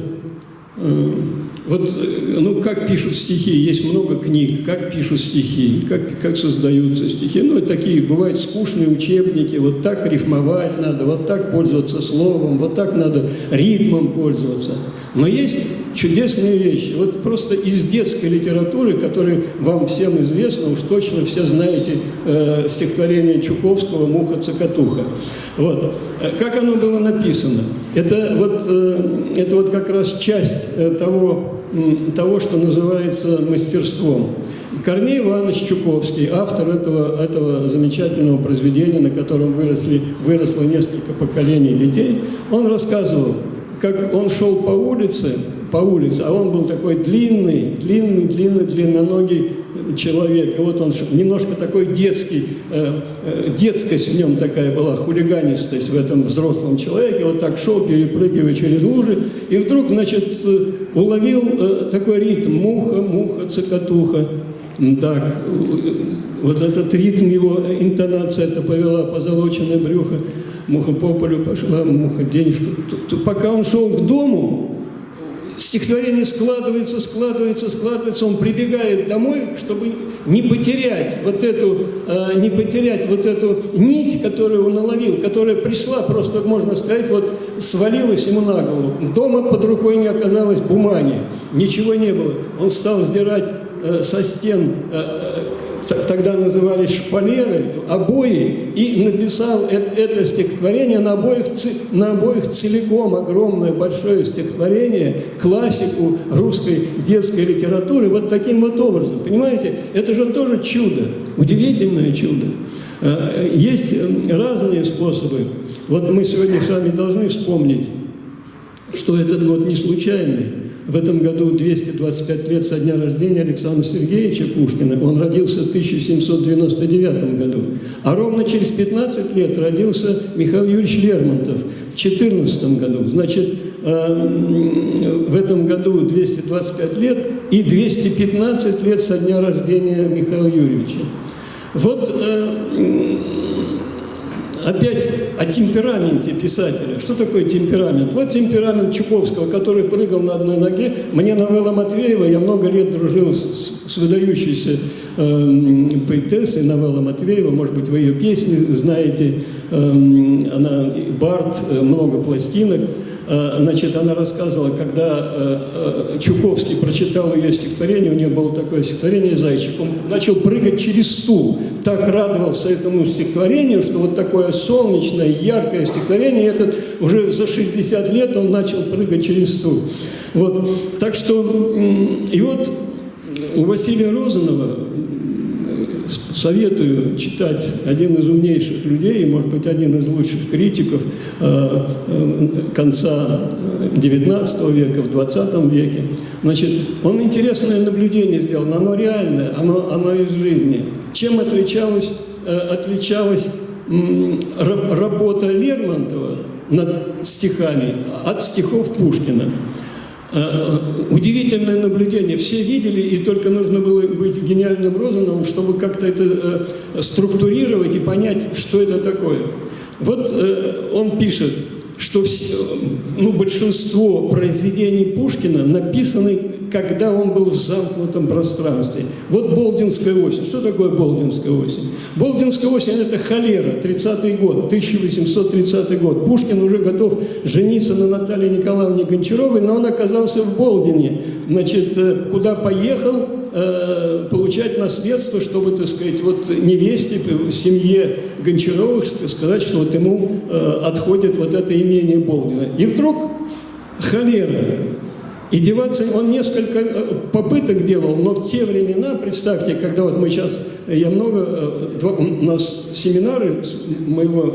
Вот, ну, как пишут стихи, есть много книг, как пишут стихи, как создаются стихи. Ну, такие бывают скучные учебники, вот так рифмовать надо, вот так пользоваться словом, вот так надо ритмом пользоваться. Но есть чудесные вещи. Вот просто из детской литературы, которая вам всем известна, уж точно все знаете стихотворение Чуковского «Муха-цокотуха». Вот. Как оно было написано? Это вот как раз часть того, что называется мастерством. Корней Иванович Чуковский, автор этого замечательного произведения, на котором выросло несколько поколений детей, он рассказывал, как он шел по улице, а он был такой длинноногий человек. И вот он немножко такой детский, детскость в нем такая была, хулиганистость в этом взрослом человеке. Вот так шел, перепрыгивая через лужи, и вдруг, значит, уловил такой ритм: муха, муха, цокотуха. Так, вот этот ритм, его интонация это повела позолоченное брюхо. Муха по полю пошла, муха денежку. Пока он шел к дому, стихотворение складывается, он прибегает домой, чтобы не потерять вот эту нить, которую он уловил, которая пришла, просто, можно сказать, вот свалилась ему на голову. Дома под рукой не оказалось бумаги, ничего не было. Он стал сдирать со стен, тогда назывались шпалеры, обои, и написал это стихотворение на обоих целиком, огромное, большое стихотворение, классику русской детской литературы, вот таким вот образом. Понимаете, это же тоже чудо, удивительное чудо. Есть разные способы. Вот мы сегодня с вами должны вспомнить, что этот год не случайный. В этом году 225 лет со дня рождения Александра Сергеевича Пушкина. Он родился в 1799 году. А ровно через 15 лет родился Михаил Юрьевич Лермонтов в 14 году. Значит, в этом году 225 лет и 215 лет со дня рождения Михаила Юрьевича. Вот опять о темпераменте писателя. Что такое темперамент? Вот темперамент Чуковского, который прыгал на одной ноге. Мне Новелла Матвеева, я много лет дружил с выдающейся поэтессой Новелла Матвеева, может быть, вы ее песни знаете, она бард, много пластинок. Значит, она рассказывала, когда Чуковский прочитал ее стихотворение, у нее было такое стихотворение «Зайчик», он начал прыгать через стул, так радовался этому стихотворению, что вот такое солнечное, яркое стихотворение, этот уже за 60 лет он начал прыгать через стул. Вот. Так что, и вот у Василия Розанова советую читать один из умнейших людей, может быть, один из лучших критиков конца XIX века, в XX веке. Значит, он интересное наблюдение сделал, но оно реальное, оно из жизни. Чем отличалась работа Лермонтова над стихами от стихов Пушкина? Удивительное наблюдение. Все видели, и только нужно было быть гениальным Розановым, чтобы как-то это структурировать и понять, что это такое. Вот он пишет, что большинство произведений Пушкина написаны, когда он был в замкнутом пространстве. Вот «Болдинская осень». Что такое «Болдинская осень»? «Болдинская осень» – это холера, 30-й год, 1830 год. Пушкин уже готов жениться на Наталье Николаевне Гончаровой, но он оказался в Болдине. Значит, куда поехал получать наследство, чтобы, так сказать, вот невесте, семье Гончаровых сказать, что вот ему отходит вот это имение Болдина. И вдруг холера. И деваться, он несколько попыток делал, но в те времена, представьте, когда вот мы сейчас, у нас семинары моего,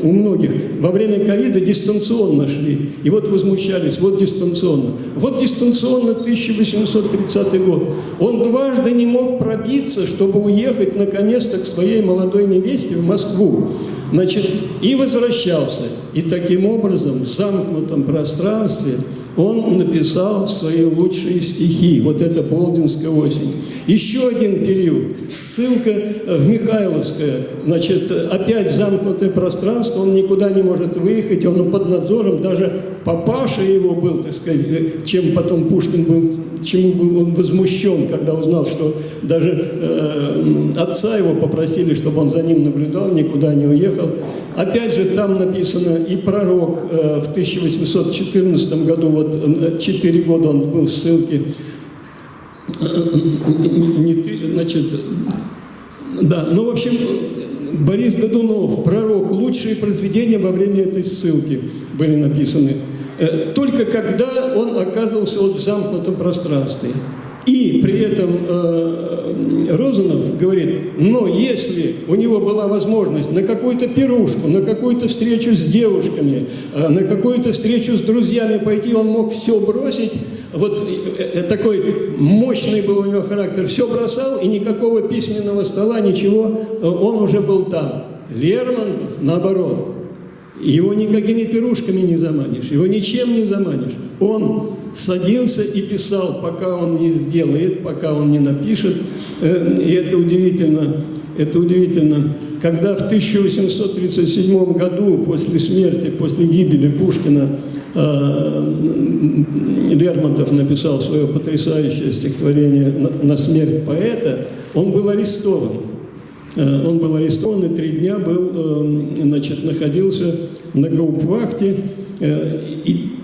у многих во время ковида дистанционно шли. И вот возмущались, вот дистанционно. Вот дистанционно 1830 год. Он дважды не мог пробиться, чтобы уехать наконец-то к своей молодой невесте в Москву. Значит, и возвращался. И таким образом в замкнутом пространстве он написал свои лучшие стихи. Вот это «Болдинская осень». Еще один период. Ссылка в Михайловское. Значит, опять в замкнутое пространство. Он никуда не может выехать. Он под надзором. Даже папаша его был, так сказать, чем потом Пушкин был, чему был он возмущен, когда узнал, что даже отца его попросили, чтобы он за ним наблюдал, никуда не уехал. Опять же, там написано и «Пророк» в 1814 году, вот 4 года он был в ссылке. Значит, да, в общем, Борис Годунов, «Пророк», лучшие произведения во время этой ссылки были написаны. Только когда он оказывался вот в замкнутом пространстве. И при этом Розанов говорит, но если у него была возможность на какую-то пирушку, на какую-то встречу с девушками, на какую-то встречу с друзьями пойти, он мог все бросить. Вот такой мощный был у него характер. Все бросал, и никакого письменного стола, ничего, он уже был там. Лермонтов, наоборот, его никакими пирушками не заманишь, его ничем не заманишь. Он садился и писал, пока он не сделает, пока он не напишет. И это удивительно. Это удивительно. Когда в 1837 году, после смерти, после гибели Пушкина, Лермонтов написал свое потрясающее стихотворение «На смерть поэта», он был арестован. Он был арестован и 3 дня был, находился на гауптвахте.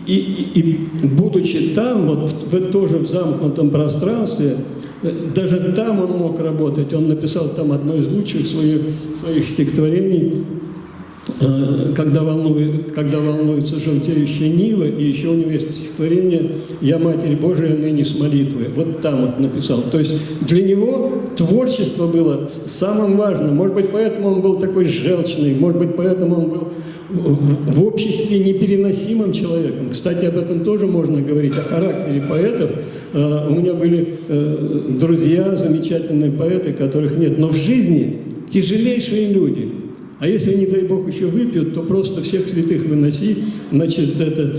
И будучи там, вот тоже в замкнутом пространстве, даже там он мог работать. Он написал там одно из лучших своих стихотворений, когда волнуется желтеющая Нива, и еще у него есть стихотворение «Я, Матерь Божия, ныне с молитвой». Вот там вот написал. То есть для него творчество было самым важным. Может быть, поэтому он был такой желчный, может быть, поэтому он был в обществе непереносимым человеком. Кстати, об этом тоже можно говорить, о характере поэтов. У меня были друзья, замечательные поэты, которых нет. Но в жизни тяжелейшие люди. А если, не дай Бог, еще выпьют, то просто всех святых выноси. Значит, это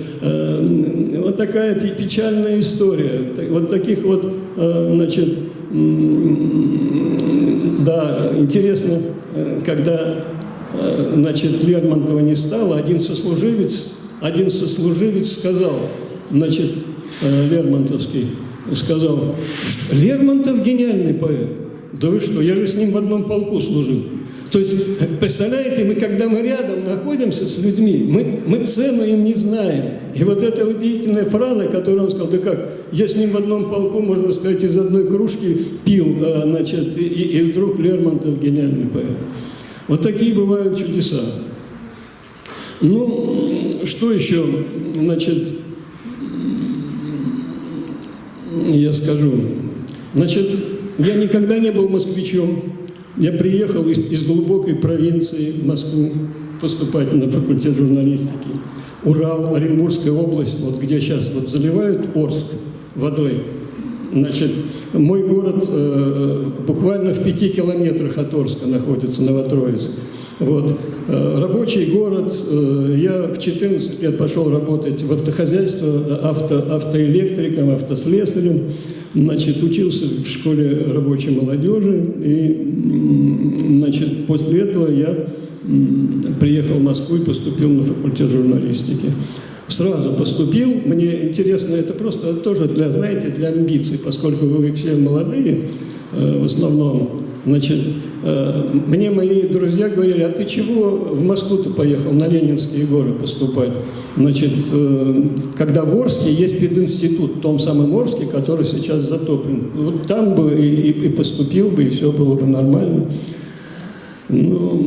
вот такая печальная история. Вот таких вот, значит, да, интересно, когда, значит, Лермонтова не стало, один сослуживец сказал, значит, Лермонтовский сказал, что Лермонтов гениальный поэт. Да вы что, я же с ним в одном полку служил. То есть, представляете, когда мы рядом находимся с людьми, мы цену им не знаем. И вот эта удивительная фраза, которую он сказал, да как, я с ним в одном полку, можно сказать, из одной кружки пил, значит, и вдруг Лермонтов гениальный поэт. Вот такие бывают чудеса. Ну, что еще, значит, я скажу. Значит, я никогда не был москвичом. Я приехал из глубокой провинции в Москву поступать на факультет журналистики. Урал, Оренбургская область, вот где сейчас вот заливают Орск водой. Значит, мой город буквально в 5 километрах от Орска находится, Новотроицк. Вот. Рабочий город. Я в 14 лет пошел работать в автохозяйство, автоэлектриком, автослесарем. Значит, учился в школе рабочей молодежи. И, значит, после этого я приехал в Москву и поступил на факультет журналистики. Сразу поступил. Мне интересно, это просто тоже для, знаете, для амбиций, поскольку вы все молодые в основном. Значит, мне мои друзья говорили: а ты чего в Москву-то поехал, на Ленинские горы поступать? Значит, когда в Орске есть пединститут, в том самом Орске, который сейчас затоплен. Вот там бы и поступил бы, и все было бы нормально. Ну,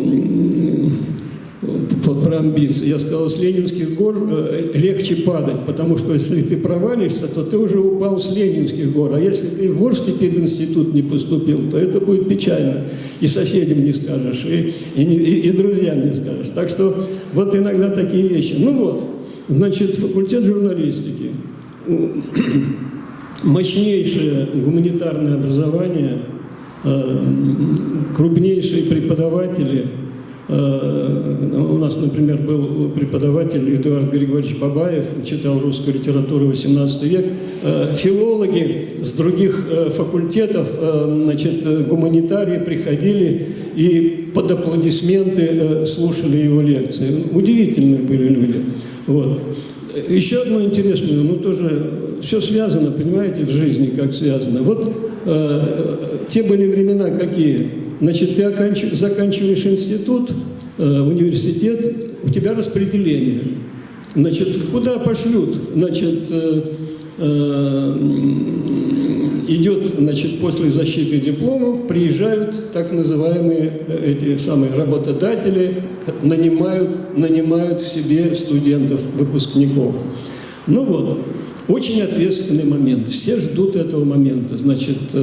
про амбиции. Я сказал, с Ленинских гор легче падать, потому что если ты провалишься, то ты уже упал с Ленинских гор. А если ты в Орский пединститут не поступил, то это будет печально. И соседям не скажешь, и друзьям не скажешь. Так что вот иногда такие вещи. Ну вот, значит, факультет журналистики. Мощнейшее гуманитарное образование, крупнейшие преподаватели. У нас, например, был преподаватель Эдуард Григорьевич Бабаев, читал русскую литературу XVIII век. Филологи с других факультетов, значит, гуманитарии приходили и под аплодисменты слушали его лекции. Удивительные были люди. Вот. Еще одно интересное, ну тоже все связано, понимаете, в жизни как связано. Вот те были времена какие? Значит, ты заканчиваешь институт, университет, у тебя распределение. Значит, куда пошлют? Значит, идет, значит, после защиты дипломов, приезжают так называемые эти самые работодатели, нанимают к себе студентов, выпускников. Ну вот. Очень ответственный момент. Все ждут этого момента. Значит,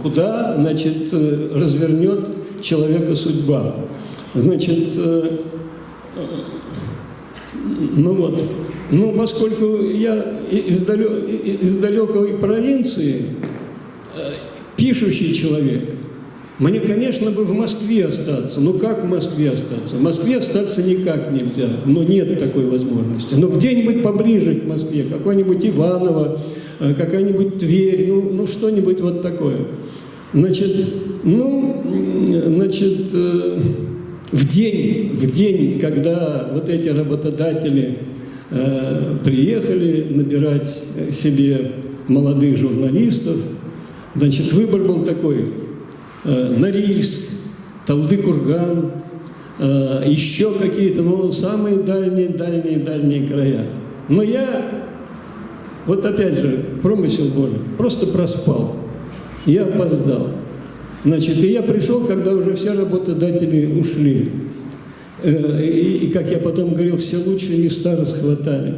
куда, значит, развернет человека судьба. Значит, ну вот. Ну, поскольку я из далекой провинции, пишущий человек, мне, конечно, бы в Москве остаться. Ну, как в Москве остаться? В Москве остаться никак нельзя. Но нет такой возможности. Но где-нибудь поближе к Москве, какой-нибудь Иваново, какая-нибудь Тверь, ну что-нибудь вот такое. Значит, в день, когда вот эти работодатели приехали набирать себе молодых журналистов, значит, выбор был такой: Норильск, Талды-Курган, еще какие-то, ну, самые дальние края. Но я, вот опять же, промысел Божий, просто проспал. Я опоздал. Значит, и я пришел, когда уже все работодатели ушли. И как я потом говорил, все лучшие места расхватали.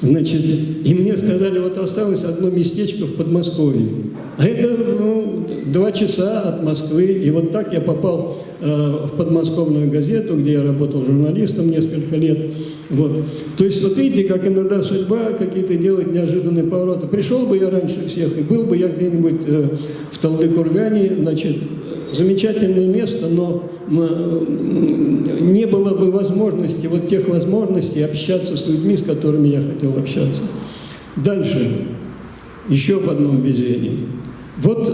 Значит, и мне сказали, вот осталось одно местечко в Подмосковье. А это 2 часа от Москвы. И вот так я попал в подмосковную газету, где я работал журналистом несколько лет. Вот. То есть, вот видите, как иногда судьба какие-то делает неожиданные повороты. Пришел бы я раньше всех, и был бы я где-нибудь в Талды-Кургане, значит, замечательное место, но не было бы возможности, вот тех возможностей общаться с людьми, с которыми я хотел общаться. Дальше, еще об одном везении. Вот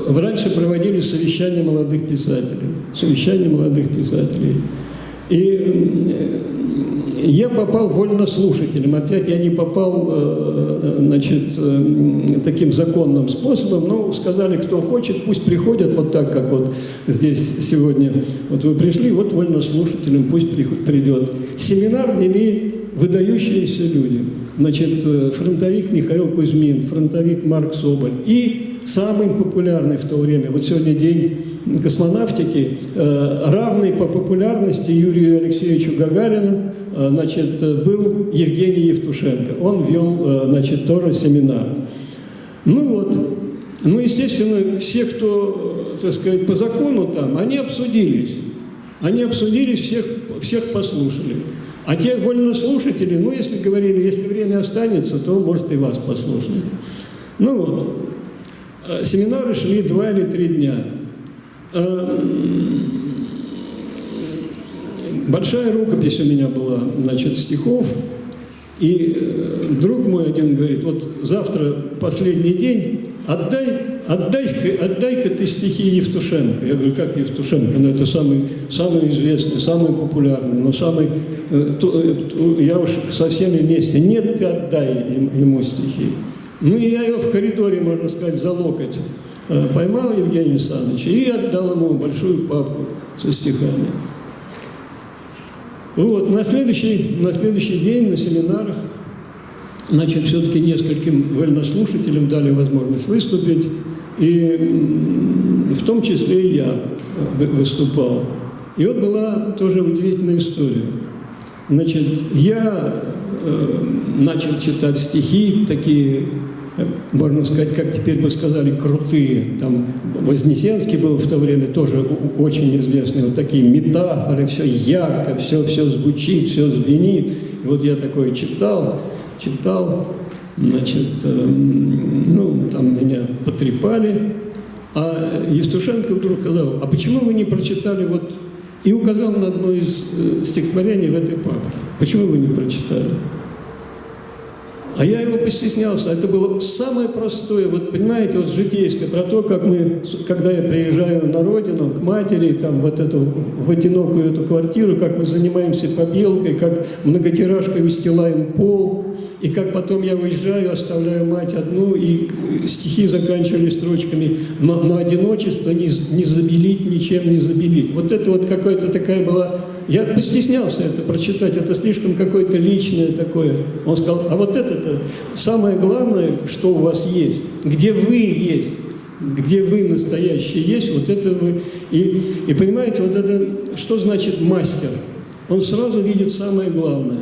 раньше проводили совещания молодых писателей. И я попал вольнослушателем. Опять я не попал, значит, таким законным способом, но сказали, кто хочет, пусть приходят, вот так, как вот здесь сегодня. Вот вы пришли, вот вольнослушателем, пусть придет. Семинар вели выдающиеся люди. Значит, фронтовик Михаил Кузьмин, фронтовик Марк Соболь и самый популярный в то время, вот сегодня день космонавтики, равный по популярности Юрию Алексеевичу Гагарину, значит, был Евгений Евтушенко. Он вел, значит, тоже семинар. Ну вот, Ну, естественно, все, кто, так сказать, по закону там, они обсудились. Они обсудились, всех послушали. А те вольнослушатели, ну, если говорили, если время останется, то, может, и вас послушают. Ну вот, семинары шли 2 или 3 дня. Большая рукопись у меня была, значит, стихов. И друг мой один говорит, вот завтра последний день, отдай-ка ты стихи Евтушенко. Я говорю, как Евтушенко? Ну, это самый известный, самый популярный, но самый... Я уж со всеми вместе. Нет, ты отдай ему стихи. Ну, и я его в коридоре, можно сказать, за локоть поймал Евгения Александровича и отдал ему большую папку со стихами. Вот, на следующий день на семинарах, значит, все-таки нескольким вольнослушателям дали возможность выступить, и в том числе и я выступал. И вот была тоже удивительная история. Значит, я начал читать стихи такие, можно сказать, как теперь бы сказали, крутые. Там Вознесенский был в то время тоже очень известный. Вот такие метафоры, все ярко, все звучит, все звенит. И вот я такое читал, значит, ну, там меня потрепали. А Евтушенко вдруг сказал, а почему вы не прочитали вот... И указал на одно из стихотворений в этой папке. Почему вы не прочитали? А я его постеснялся. Это было самое простое, вот понимаете, вот житейское, про то, как мы, когда я приезжаю на родину, к матери, там, вот эту, в одинокую эту квартиру, как мы занимаемся побелкой, как многотиражкой устилаем пол, и как потом я уезжаю, оставляю мать одну, и стихи заканчивали строчками «но одиночество не забелить, ничем не забелить». Вот это вот какая-то такая была... Я постеснялся это прочитать, это слишком какое-то личное такое. Он сказал, а вот это-то самое главное, что у вас есть, где вы есть, где вы настоящие есть, вот это вы... И понимаете, вот это, что значит мастер? Он сразу видит самое главное.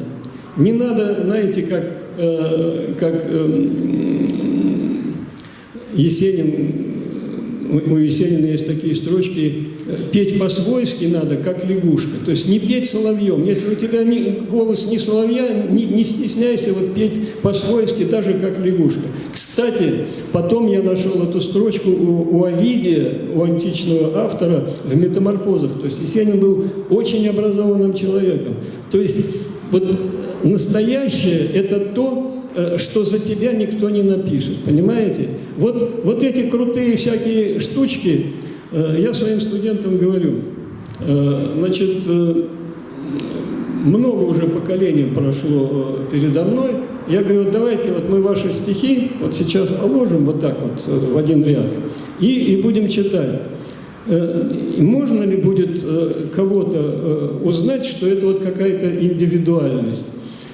Не надо, знаете, как Есенин, у Есенина есть такие строчки, петь по-свойски надо, как лягушка. То есть не петь соловьем. Если у тебя голос не соловья, не стесняйся вот петь по-свойски, так же, как лягушка. Кстати, потом я нашел эту строчку у Овидия, у античного автора, в «Метаморфозах». То есть Есенин был очень образованным человеком. То есть вот настоящее – это то, что за тебя никто не напишет, понимаете? Вот эти крутые всякие штучки, я своим студентам говорю, значит, много уже поколений прошло передо мной, я говорю, вот давайте вот мы ваши стихи вот сейчас положим вот так вот в один ряд и будем читать. Можно ли будет кого-то узнать, что это вот какая-то индивидуальность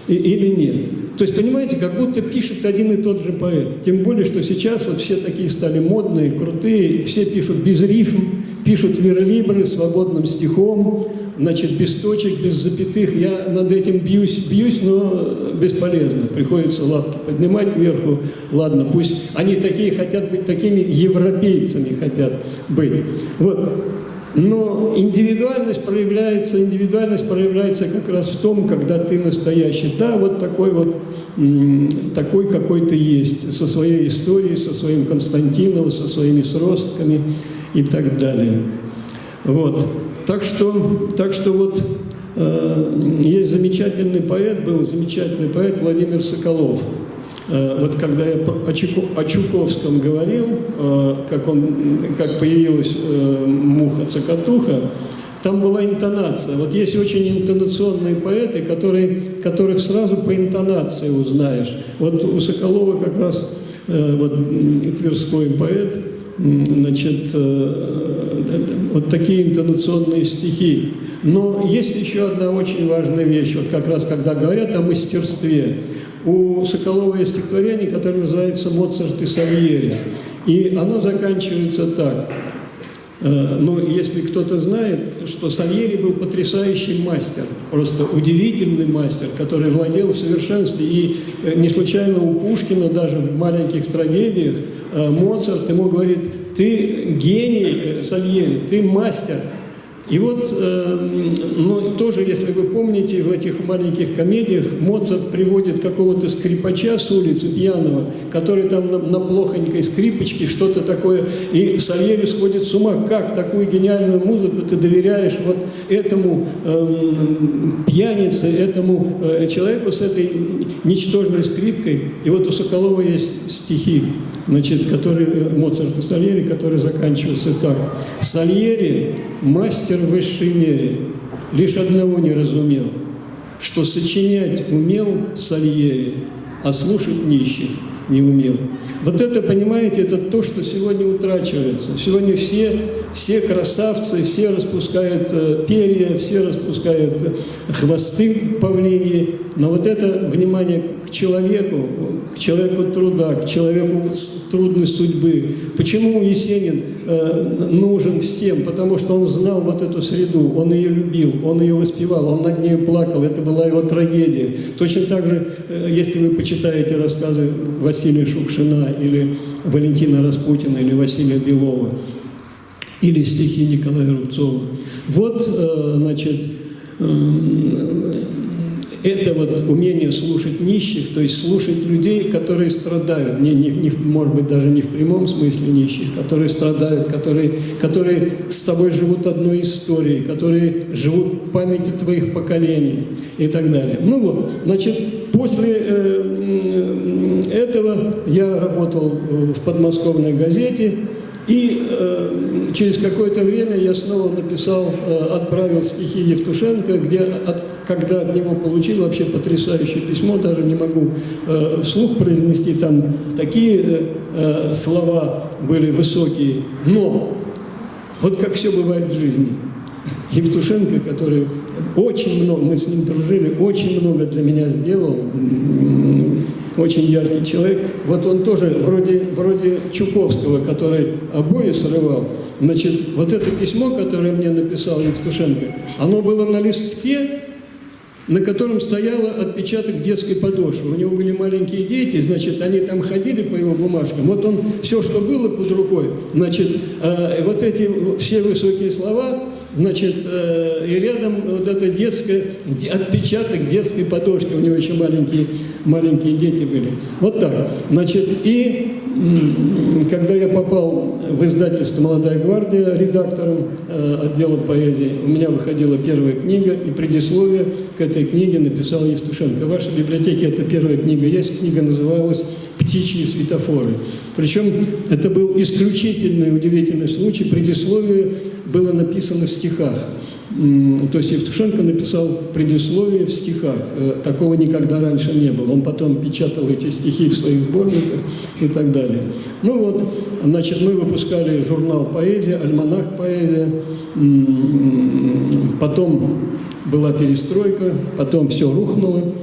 или нет? То есть, понимаете, как будто пишет один и тот же поэт. Тем более, что сейчас вот все такие стали модные, крутые, все пишут без рифм, пишут верлибры свободным стихом, значит, без точек, без запятых. Я над этим бьюсь, но бесполезно. Приходится лапки поднимать кверху. Ладно, пусть они такие хотят быть такими европейцами, хотят быть. Вот. Но индивидуальность проявляется как раз в том, когда ты настоящий. Да, вот такой, какой ты есть, со своей историей, со своим Константиновым, со своими сростками и так далее. Вот. Так что вот есть замечательный поэт Владимир Соколов. Вот когда я о Чуковском говорил, как появилась муха-цокотуха, там была интонация. Вот есть очень интонационные поэты, которых сразу по интонации узнаешь. Вот у Соколова как раз вот Тверской поэт, значит, вот такие интонационные стихи. Но есть еще одна очень важная вещь, вот как раз когда говорят о мастерстве. У Соколова есть стихотворение, которое называется «Моцарт и Сальери». И оно заканчивается так. Но если кто-то знает, что Сальери был потрясающий мастер, просто удивительный мастер, который владел в совершенстве. И не случайно у Пушкина даже в маленьких трагедиях Моцарт ему говорит: ты гений, Сальери, ты мастер. И вот, тоже, если вы помните, в этих маленьких комедиях Моцарт приводит какого-то скрипача с улицы, пьяного, который там на плохонькой скрипочке что-то такое, и Сальери сходит с ума: как такую гениальную музыку ты доверяешь вот этому пьянице, этому человеку с этой ничтожной скрипкой. И вот у Соколова есть стихи, значит, которые Моцарт и Сальери, которые заканчиваются так: «Сальери – мастер в высшей мере, лишь одного не разумел, что сочинять умел Сальери, а слушать нищих не умел». Вот это, понимаете, это то, что сегодня утрачивается. Сегодня все красавцы, все распускают перья, все распускают хвосты павлиньи, но вот это внимание к человеку труда, к человеку с трудной судьбы. Почему Есенин нужен всем? Потому что он знал вот эту среду, он ее любил, он ее воспевал, он над ней плакал, это была его трагедия. Точно так же, если вы почитаете рассказы Василия Шукшина или Валентина Распутина или Василия Белова, или стихи Николая Рубцова. Вот, значит, это вот умение слушать нищих, то есть слушать людей, которые страдают, может быть, даже не в прямом смысле нищих, которые страдают, которые с тобой живут одной историей, которые живут в памяти твоих поколений и так далее. Ну вот, значит, после этого я работал в подмосковной газете, и через какое-то время я снова отправил стихи Евтушенко, когда от него получил вообще потрясающее письмо, даже не могу вслух произнести, там такие слова были высокие, но вот как все бывает в жизни. Евтушенко, который очень много, мы с ним дружили, очень много для меня сделал, очень яркий человек. Вот он тоже вроде Чуковского, который обои срывал. Значит, вот это письмо, которое мне написал Евтушенко, оно было на листке, на котором стоял отпечаток детской подошвы. У него были маленькие дети, значит, они там ходили по его бумажкам. Вот он, все, что было под рукой, значит, вот эти все высокие слова, значит, и рядом вот это отпечаток детской подошвы. У него еще маленькие дети были. Вот так. Значит, и когда я попал в издательство «Молодая гвардия» редактором отдела поэзии, у меня выходила первая книга, и предисловие к этой книге написал Евтушенко. В вашей библиотеке эта первая книга есть. Книга называлась «Птичьи светофоры». Причем это был исключительный, удивительный случай. Предисловие было написано в стихах. То есть Евтушенко написал предисловие в стихах. Такого никогда раньше не было. Он потом печатал эти стихи в своих сборниках и так далее. Ну вот, значит, мы выпускали журнал «Поэзия», альманах «Поэзия». Потом была перестройка, потом все рухнуло.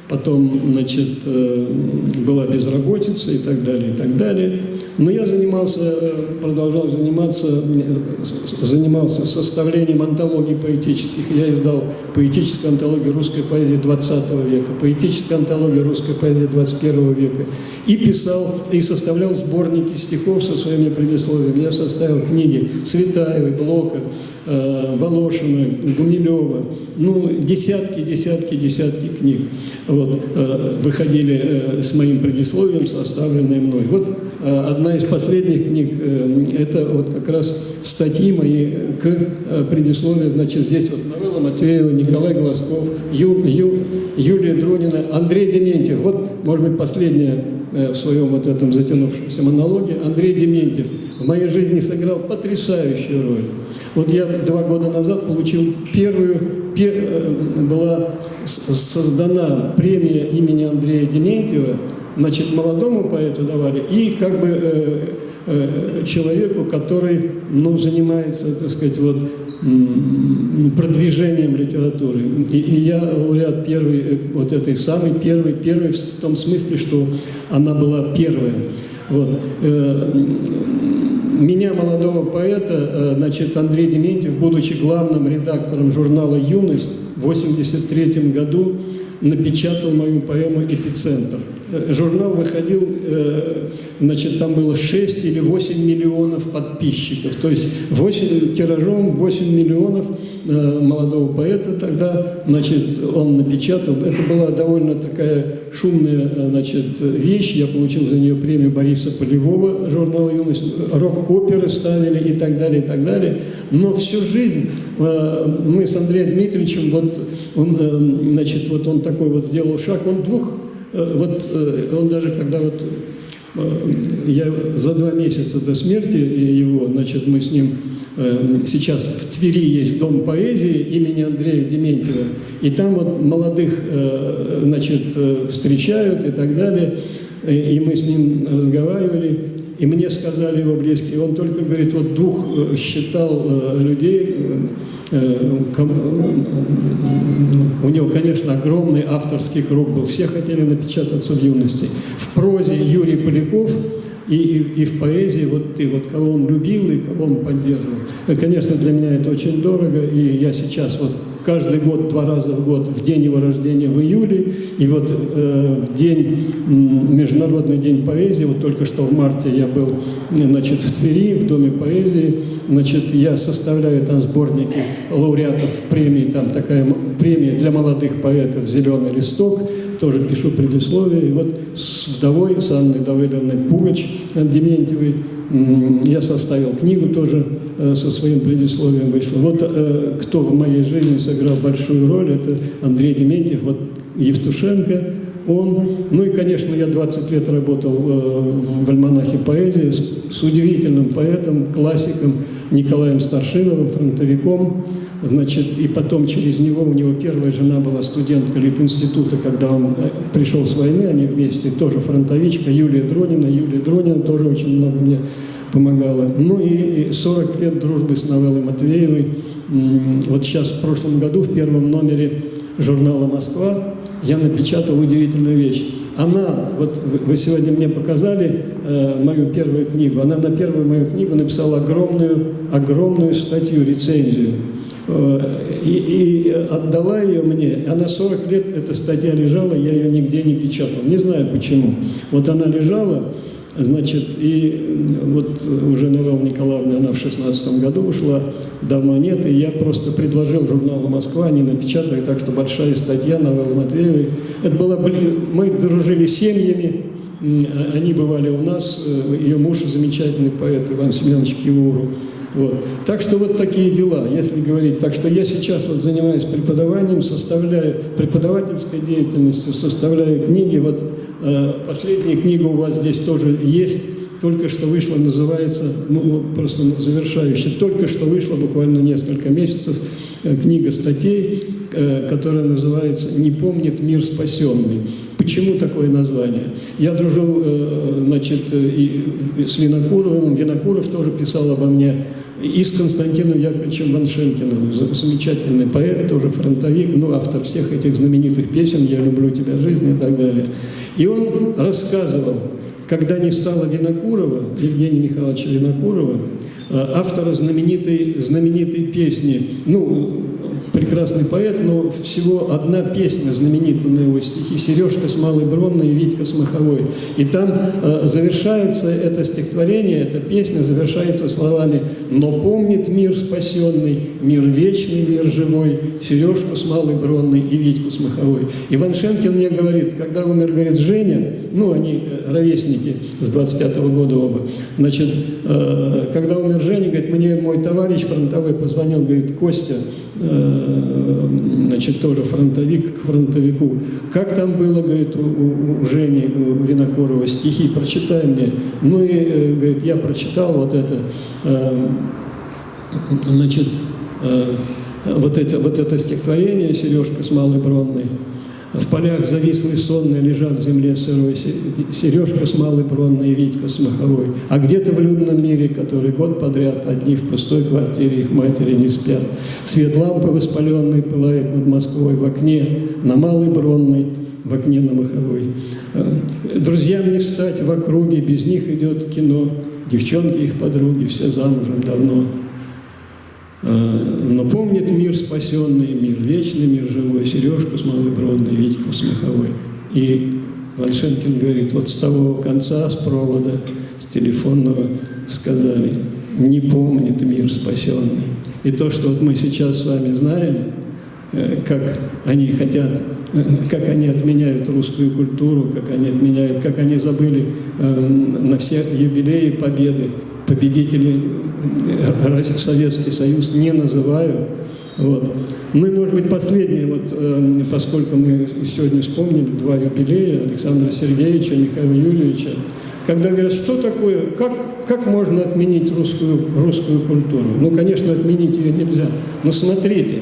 Потом, значит, была безработица и так далее, и так далее. Но я продолжал занимался составлением антологий поэтических. Я издал поэтическую антологию русской поэзии XX века, поэтическую антологию русской поэзии XXI века. И писал, и составлял сборники стихов со своими предисловиями. Я составил книги Цветаевой, Блока, Волошина, Гумилева. Ну, десятки книг вот, выходили с моим предисловием, составленные мной. Вот одна из последних книг, это вот как раз статьи мои к предисловию. Значит, здесь вот новелла Матвеева, Николай Глазков, Юлия Друнина, Андрей Дементьев. Вот, может быть, последняя в своем вот этом затянувшемся монологе. Андрей Дементьев в моей жизни сыграл потрясающую роль. Вот я 2 года назад получил была создана премия имени Андрея Дементьева, значит, молодому поэту давали, и как бы человеку, который, занимается, так сказать, вот, продвижением литературы. И я лауреат первый, вот этой самой первой в том смысле, что она была первая. Вот. Меня, молодого поэта, значит, Андрей Дементьев, будучи главным редактором журнала «Юность», в 1983 году напечатал мою поэму «Эпицентр». Журнал выходил, значит, там было 6 или 8 миллионов подписчиков, то есть тиражом 8 миллионов молодого поэта тогда, значит, он напечатал. Это была довольно такая шумная, значит, вещь, я получил за нее премию Бориса Полевого, журнала «Юность», рок-оперы ставили и так далее, и так далее. Но всю жизнь мы с Андреем Дмитриевичем, вот он, значит, вот он такой вот сделал шаг, он даже когда вот я за 2 месяца до смерти его, значит, мы с ним сейчас в Твери есть дом поэзии имени Андрея Дементьева, и там вот молодых, значит, встречают и так далее, и мы с ним разговаривали, и мне сказали его близкие, он только, говорит, вот 2 считал людей, у него, конечно, огромный авторский круг был, все хотели напечататься в «Юности». В прозе Юрий Поляков и в поэзии вот кого он любил и кого он поддерживал. И, конечно, для меня это очень дорого, и я сейчас вот каждый год, 2 раза в год, в день его рождения в июле, и вот в день, Международный день поэзии, вот только что в марте я был, значит, в Твери, в Доме поэзии, значит, я составляю там сборники лауреатов премии, там такая премия для молодых поэтов «Зеленый листок», тоже пишу предисловие, и вот с вдовой, с Анной Давыдовной Пугач Дементьевой, я составил книгу тоже, со своим предисловием вышло. Вот кто в моей жизни сыграл большую роль, это Андрей Дементьев, вот Евтушенко, он. Ну и, конечно, я 20 лет работал в «Альманахе поэзии» с удивительным поэтом, классиком Николаем Старшиновым, фронтовиком. Значит, и потом через него, у него первая жена была студентка Литинститута, когда он пришел с войны, они вместе, тоже фронтовичка, Юлия Дронина тоже очень много мне помогала. Ну и 40 лет дружбы с Новеллой Матвеевой. Вот сейчас, в прошлом году, в первом номере журнала «Москва» я напечатал удивительную вещь. Она, вот вы сегодня мне показали мою первую книгу, она на первую мою книгу написала огромную статью, рецензию. И отдала ее мне. Она 40 лет, эта статья лежала, я ее нигде не печатал. Не знаю почему. Вот она лежала, значит, и вот уже Новелла Николаевна, она в 16 году ушла, давно нет, и я просто предложил журналу «Москва», они напечатали, так что большая статья Новеллы Матвеевой. Это была, мы дружили с семьями, они бывали у нас, ее муж замечательный поэт Иван Семенович Кивуру. Вот. Так что вот такие дела, если говорить. Так что я сейчас вот занимаюсь преподаванием, составляю преподавательской деятельностью, составляю книги. Вот последняя книга у вас здесь тоже есть, только что вышла, называется, ну просто завершающая, только что вышла буквально несколько месяцев, книга статей, которая называется «Не помнит мир спасенный». Почему такое название? Я дружил, значит, и с Винокуровым, Винокуров тоже писал обо мне, и с Константином Яковлевичем Ваншенкиным, замечательный поэт, тоже фронтовик, ну, автор всех этих знаменитых песен «Я люблю тебя, жизнь» и так далее. И он рассказывал, когда не стало Винокурова, Евгения Михайловича Винокурова, автора знаменитой песни, ну, прекрасный поэт, но всего одна песня знаменита на его стихи «Сережка с Малой Бронной и Витька с Маховой». И там завершается это стихотворение, эта песня завершается словами «Но помнит мир спасенный, мир вечный, мир живой, Сережку с Малой Бронной и Витьку с Маховой». И Ваншенкин мне говорит, когда умер, говорит, Женя, ну, они ровесники с 25-го года оба, значит, когда умер Женя, говорит, мне мой товарищ фронтовой позвонил, говорит, Костя, значит, тоже фронтовик к фронтовику. Как там было, говорит, у Жени, у Винокурова, стихи, прочитай мне. Ну и, говорит, я прочитал вот это, значит, вот это стихотворение «Сережка с Малой Бронной». В полях завислые сонные лежат в земле сырой Сережка с Малой Бронной и Витька с Маховой. А где-то в людном мире, который год подряд одни в пустой квартире их матери не спят. Свет лампы воспаленный пылает над Москвой в окне на Малой Бронной, в окне на Маховой. Друзьям не встать в округе, без них идет кино. девчонки их подруги, все замужем давно. Но помнит мир спасенный, мир вечный, мир живой, Сережку с Малой Бродной, Витьку с Меховой. И Ваншенкин говорит, вот с того конца, с провода, с телефонного сказали, не помнит мир спасенный. И то, что вот мы сейчас с вами знаем, как они хотят, как они отменяют русскую культуру, как они отменяют, как они забыли на все юбилеи победы, победители Советский Союз не называют. Вот. Ну и, может быть, последнее, вот, поскольку мы сегодня вспомнили два юбилея Александра Сергеевича, Михаила Юрьевича, когда говорят, что такое, как можно отменить русскую культуру? Ну, конечно, отменить ее нельзя. Но смотрите,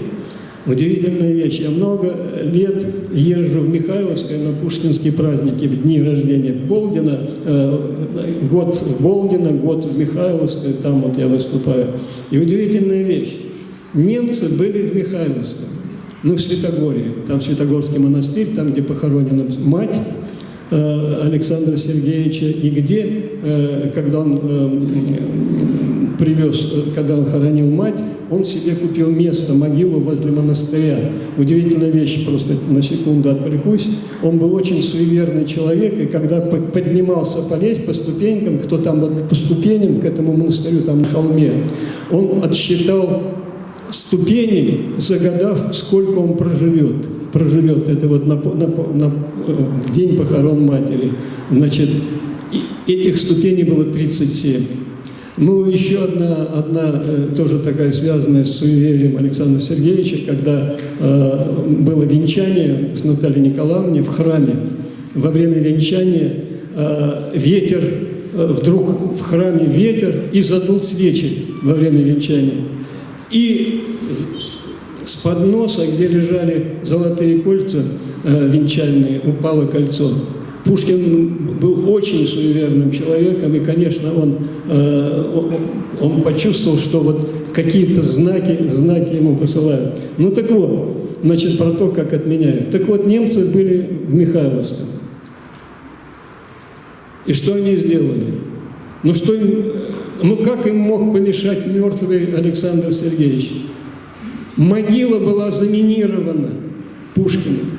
удивительная вещь. Я много лет езжу в Михайловское на пушкинские праздники, в дни рождения Болдина. Год в Болдино, год в Михайловское, там вот я выступаю. И удивительная вещь. Немцы были в Михайловском, ну, в Святогорье. Там Святогорский монастырь, там, где похоронена мать Александра Сергеевича, и где, когда он когда он хоронил мать, он себе купил место, могилу возле монастыря. Удивительная вещь, просто на секунду отвлекусь. Он был очень суеверный человек, и когда поднимался полезть по ступенькам, кто там вот по ступеням к этому монастырю, там на холме, он отсчитал ступеней, загадав, сколько он проживет. Это вот в день похорон матери. Значит, этих ступеней было 37. Ну, еще одна тоже такая связанная с суеверием Александра Сергеевича, когда было венчание с Натальей Николаевной в храме. Во время венчания ветер, вдруг в храме ветер и задул свечи во время венчания. И с подноса, где лежали золотые кольца венчальные, упало кольцо. Пушкин был очень суеверным человеком, и, конечно, он почувствовал, что вот какие-то знаки ему посылают. Ну так вот, значит, про то, как отменяют. Так вот, немцы были в Михайловском. И что они сделали? Ну как им мог помешать мертвый Александр Сергеевич? Могила была заминирована Пушкиным.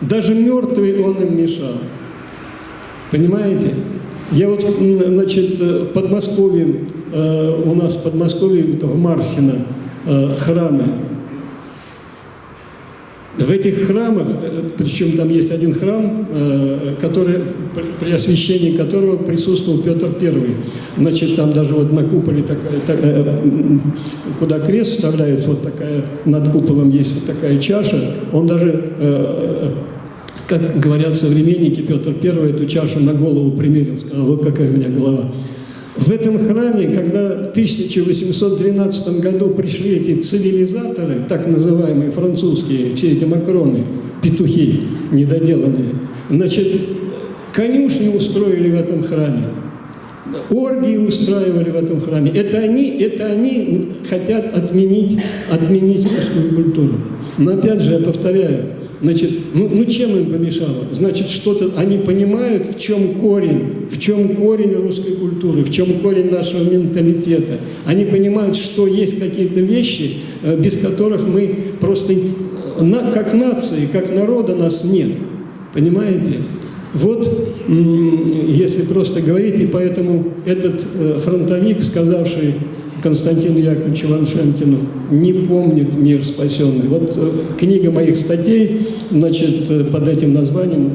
Даже мертвый он им мешал. Понимаете? Я вот, значит, в Подмосковье, у нас в Подмосковье, в Марфино, храмы. В этих храмах, причем там есть один храм, при освящении которого присутствовал Петр I. Значит, там даже вот на куполе куда крест вставляется, вот такая, над куполом есть вот такая чаша. Он даже, как говорят современники, Петр I эту чашу на голову примерил, сказал, вот какая у меня голова. В этом храме, когда в 1812 году пришли эти цивилизаторы, так называемые французские, все эти макроны, петухи недоделанные, значит, конюшни устроили в этом храме, оргии устраивали в этом храме. Это они хотят отменить русскую культуру. Но опять же, я повторяю, значит, ну чем им помешало? Значит, что-то они понимают, в чем корень русской культуры, в чем корень нашего менталитета. Они понимают, что есть какие-то вещи, без которых мы просто, как нации, как народа нас нет. Понимаете? Вот, если просто говорить, и поэтому этот фронтовик, сказавший Константину Яковлевичу Ваншенкину, не помнит мир спасенный. Вот книга моих статей, значит, под этим названием,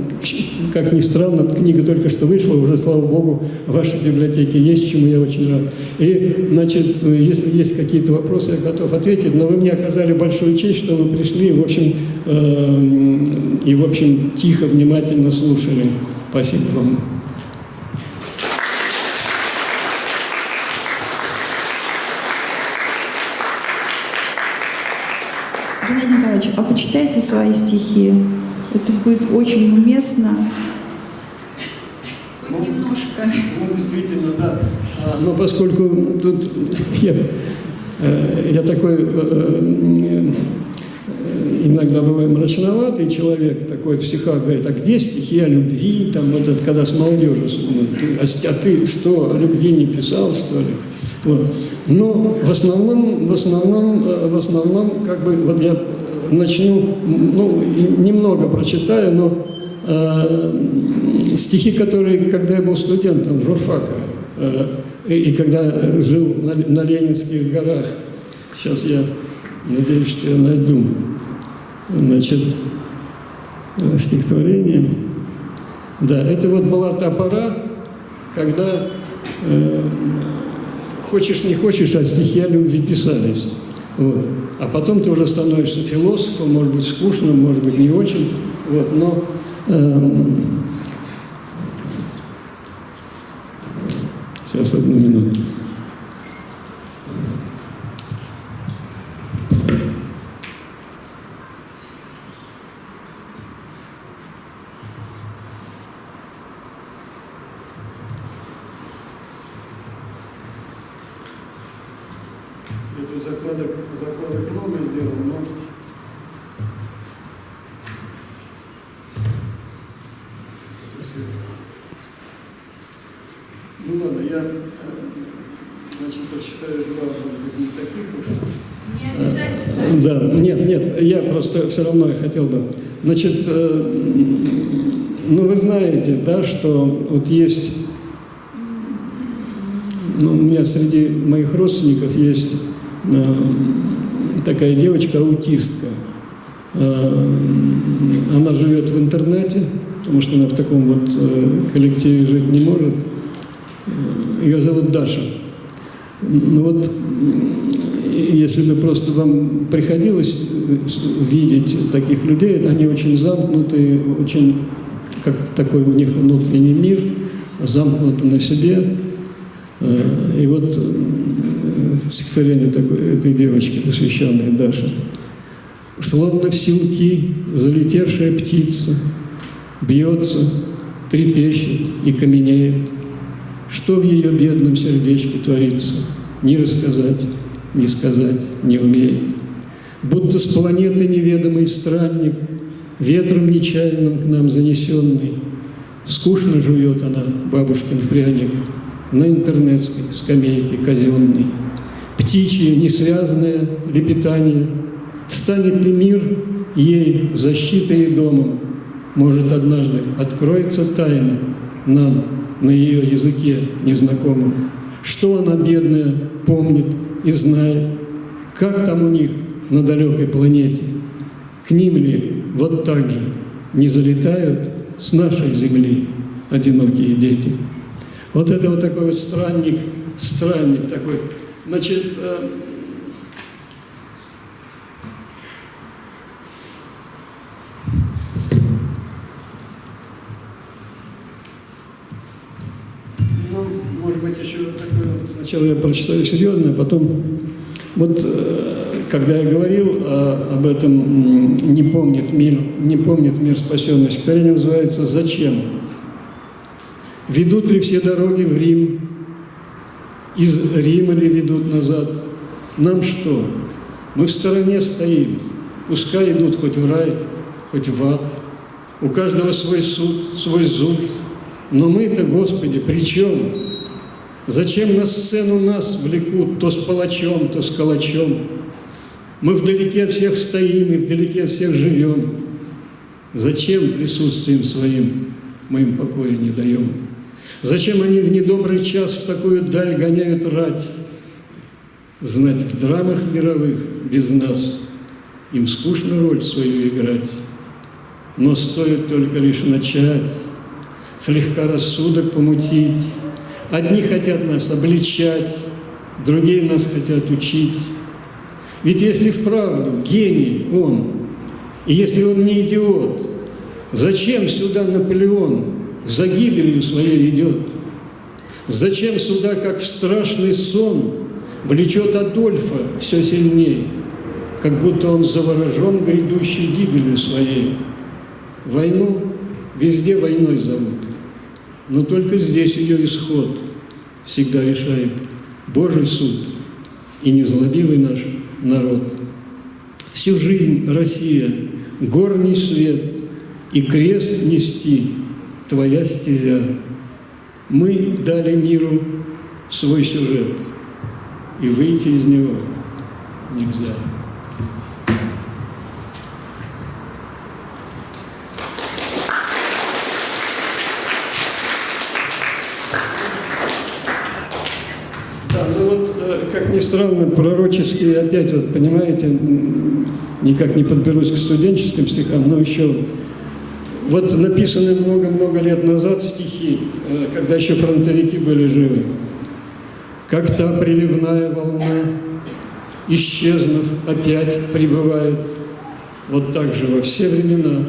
как ни странно, книга только что вышла, уже, слава Богу, в вашей библиотеке есть, чему я очень рад. И, значит, если есть какие-то вопросы, я готов ответить, но вы мне оказали большую честь, что вы пришли, в общем, тихо, внимательно слушали. Спасибо вам. Геннадий Николаевич, а почитайте свои стихи. Это будет очень уместно. Немножко. Ну, действительно, да. Но поскольку тут я такой иногда бывает мрачноватый человек, такой в стихах говорит, а где стихи о любви, там вот это, когда с молодежью, а ты что, о любви не писал, что ли? Вот. Но в основном, как бы, вот я начну, ну, немного прочитаю, но стихи, которые, когда я был студентом журфака, и когда жил на Ленинских горах, сейчас я надеюсь, что я найду, значит, стихотворение. Да, это вот была та пора, когда хочешь не хочешь, а стихи о любви писались. Вот. А потом ты уже становишься философом, может быть, скучным, может быть, не очень. Вот, но сейчас, одну минуту. Закладок много сделал, но ну ладно, я значит, прочитаю два из них таких уж. Да, нет, я просто все равно хотел бы. Значит, ну вы знаете, да, что вот есть, ну, у меня среди моих родственников есть такая девочка-аутистка. Она живет в интернете, потому что она в таком вот коллективе жить не может. Ее зовут Даша. Ну вот, если бы просто вам приходилось видеть таких людей, они очень замкнутые, очень, как такой у них внутренний мир, замкнуты на себе. И вот стихотворение такой, этой девочки, посвященной Даше. Словно в селки залетевшая птица бьется, трепещет и каменеет. Что в ее бедном сердечке творится, ни рассказать, ни сказать не умеет. Будто с планеты неведомый странник, ветром нечаянным к нам занесенный, скучно жует она бабушкин пряник на интернетской скамейке казенной. Птичье несвязное лепетание, станет ли мир ей защитой и домом? Может, однажды откроется тайна нам на ее языке незнакомом. Что она, бедная, помнит и знает? Как там у них на далекой планете? К ним ли вот так же не залетают с нашей земли одинокие дети? Вот это вот такой вот странник такой. Значит, ну, может быть, еще такое, сначала я прочитаю серьезное, потом, вот, когда я говорил об этом «Не помнит мир спасенный», стихотворение называется «Зачем?». Ведут ли все дороги в Рим? Из Рима ли ведут назад? Нам что? Мы в стороне стоим. Пускай идут хоть в рай, хоть в ад. У каждого свой суд, свой зуд. Но мы-то, Господи, при чем? Зачем на сцену нас влекут то с палачом, то с калачом? Мы вдалеке от всех стоим и вдалеке от всех живем. Зачем присутствием своим мы им покоя не даем? Зачем они в недобрый час в такую даль гоняют рать? Знать, в драмах мировых без нас им скучно роль свою играть. Но стоит только лишь начать, слегка рассудок помутить. Одни хотят нас обличать, другие нас хотят учить. Ведь если вправду гений он, и если он не идиот, зачем сюда Наполеон за гибелью своей идет? Зачем сюда, как в страшный сон, влечет Адольфа все сильней, как будто он заворожен грядущей гибелью своей? Войну везде войной зовут, но только здесь ее исход всегда решает Божий суд и незлобивый наш народ. Всю жизнь, Россия, горний свет и крест нести твоя стезя. Мы дали миру свой сюжет, и выйти из него нельзя. Да, ну вот, как ни странно, пророческие опять, вот понимаете, никак не подберусь к студенческим стихам, но еще вот написаны много-много лет назад стихи, когда еще фронтовики были живы. Как та приливная волна, исчезнув, опять прибывает. Вот так же во все времена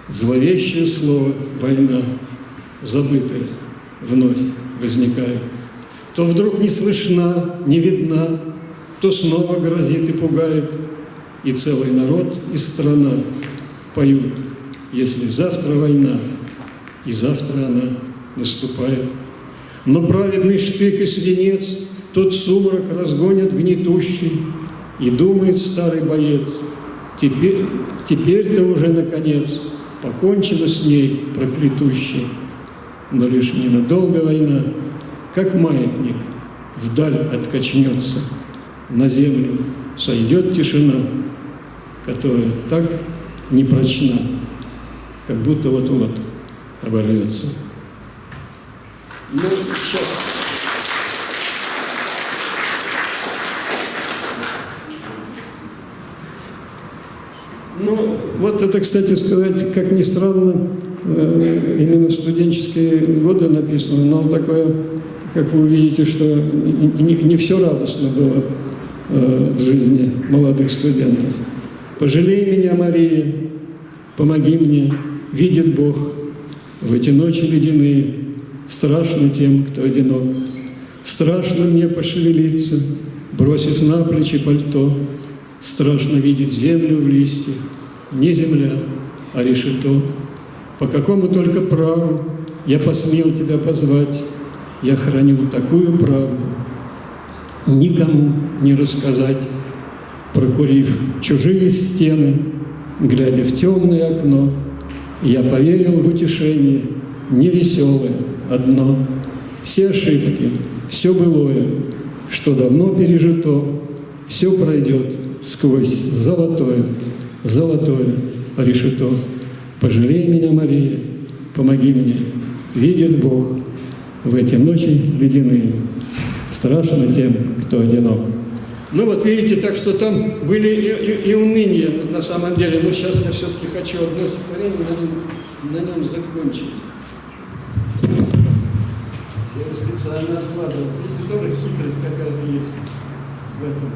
зловещее слово «война», забытое, вновь возникает. То вдруг не слышна, не видна, то снова грозит и пугает, и целый народ и страна поют, если завтра война, и завтра она наступает. Но праведный штык и свинец тот сумрак разгонят гнетущий, и думает старый боец, теперь-то уже, наконец, покончено с ней проклятущей. Но лишь ненадолго война, как маятник, вдаль откачнется, на землю сойдет тишина, которая так непрочна, как будто вот-вот оборвется. Ну, сейчас. Ну, вот это, кстати сказать, как ни странно, именно в студенческие годы написано, но такое, как вы увидите, что не все радостно было в жизни молодых студентов. «Пожалей меня, Мария, помоги мне, видит Бог, в эти ночи ледяные, страшно тем, кто одинок. Страшно мне пошевелиться, бросив на плечи пальто. Страшно видеть землю в листьях, не земля, а решето. По какому только праву я посмел тебя позвать, я храню такую правду, никому не рассказать. Прокурив чужие стены, глядя в темное окно, я поверил в утешение, невеселое одно. Все ошибки, все былое, что давно пережито, все пройдет сквозь золотое решето. Пожалей меня, Мария, помоги мне, видит Бог, в эти ночи ледяные, страшно тем, кто одинок». Ну вот видите, так что там были и уныния на самом деле. Но сейчас я все-таки хочу одно стихотворение на нем закончить. Я его специально откладывал. Видите, тоже хитрость какая-то есть в этом.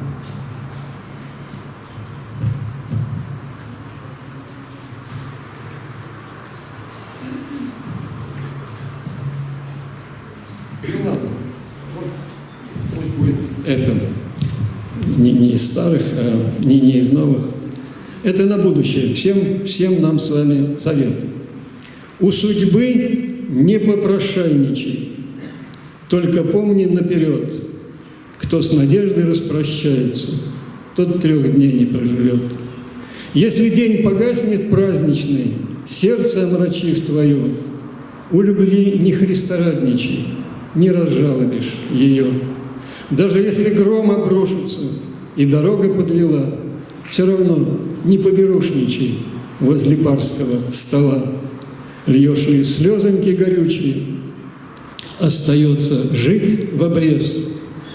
Ну ладно, вот пусть будет это. Не из старых, не из новых. Это на будущее. Всем нам с вами совет. У судьбы не попрошайничай, только помни наперед, кто с надеждой распрощается, тот 3 дней не проживет. Если день погаснет праздничный, сердце омрачив твое, у любви не христорадничай, не разжалобишь ее. Даже если гром обрушится и дорога подвела, все равно не поберушничай возле барского стола. Льешь ли слезоньки горючие, остается жить в обрез.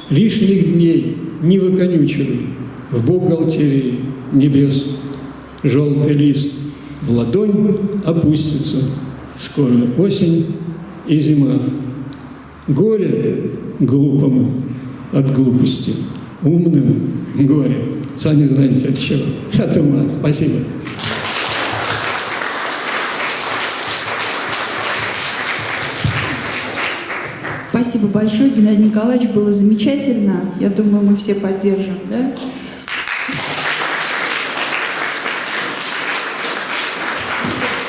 Лишних дней не выконючивай в бухгалтерии небес. Желтый лист в ладонь опустится, скоро осень и зима. Горе глупому от глупости, умным горе. Сами знаете от чего. От ума. Спасибо. Спасибо большое, Геннадий Николаевич, было замечательно. Я думаю, мы все поддержим, да?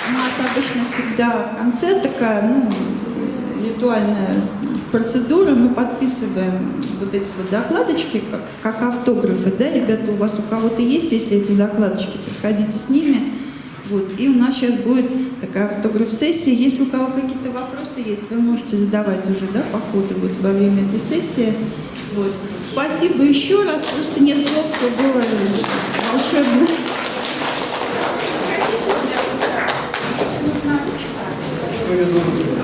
У нас обычно всегда в конце такая, ритуальная процедура, мы подписываем вот эти вот закладочки, как автографы, да, ребята, у кого-то есть, если эти закладочки, приходите с ними, вот, и у нас сейчас будет такая автограф-сессия. Если у кого какие-то вопросы есть, вы можете задавать уже, да, по ходу, вот, во время этой сессии, вот. Спасибо еще раз, просто нет слов, все было волшебно. Что я должен?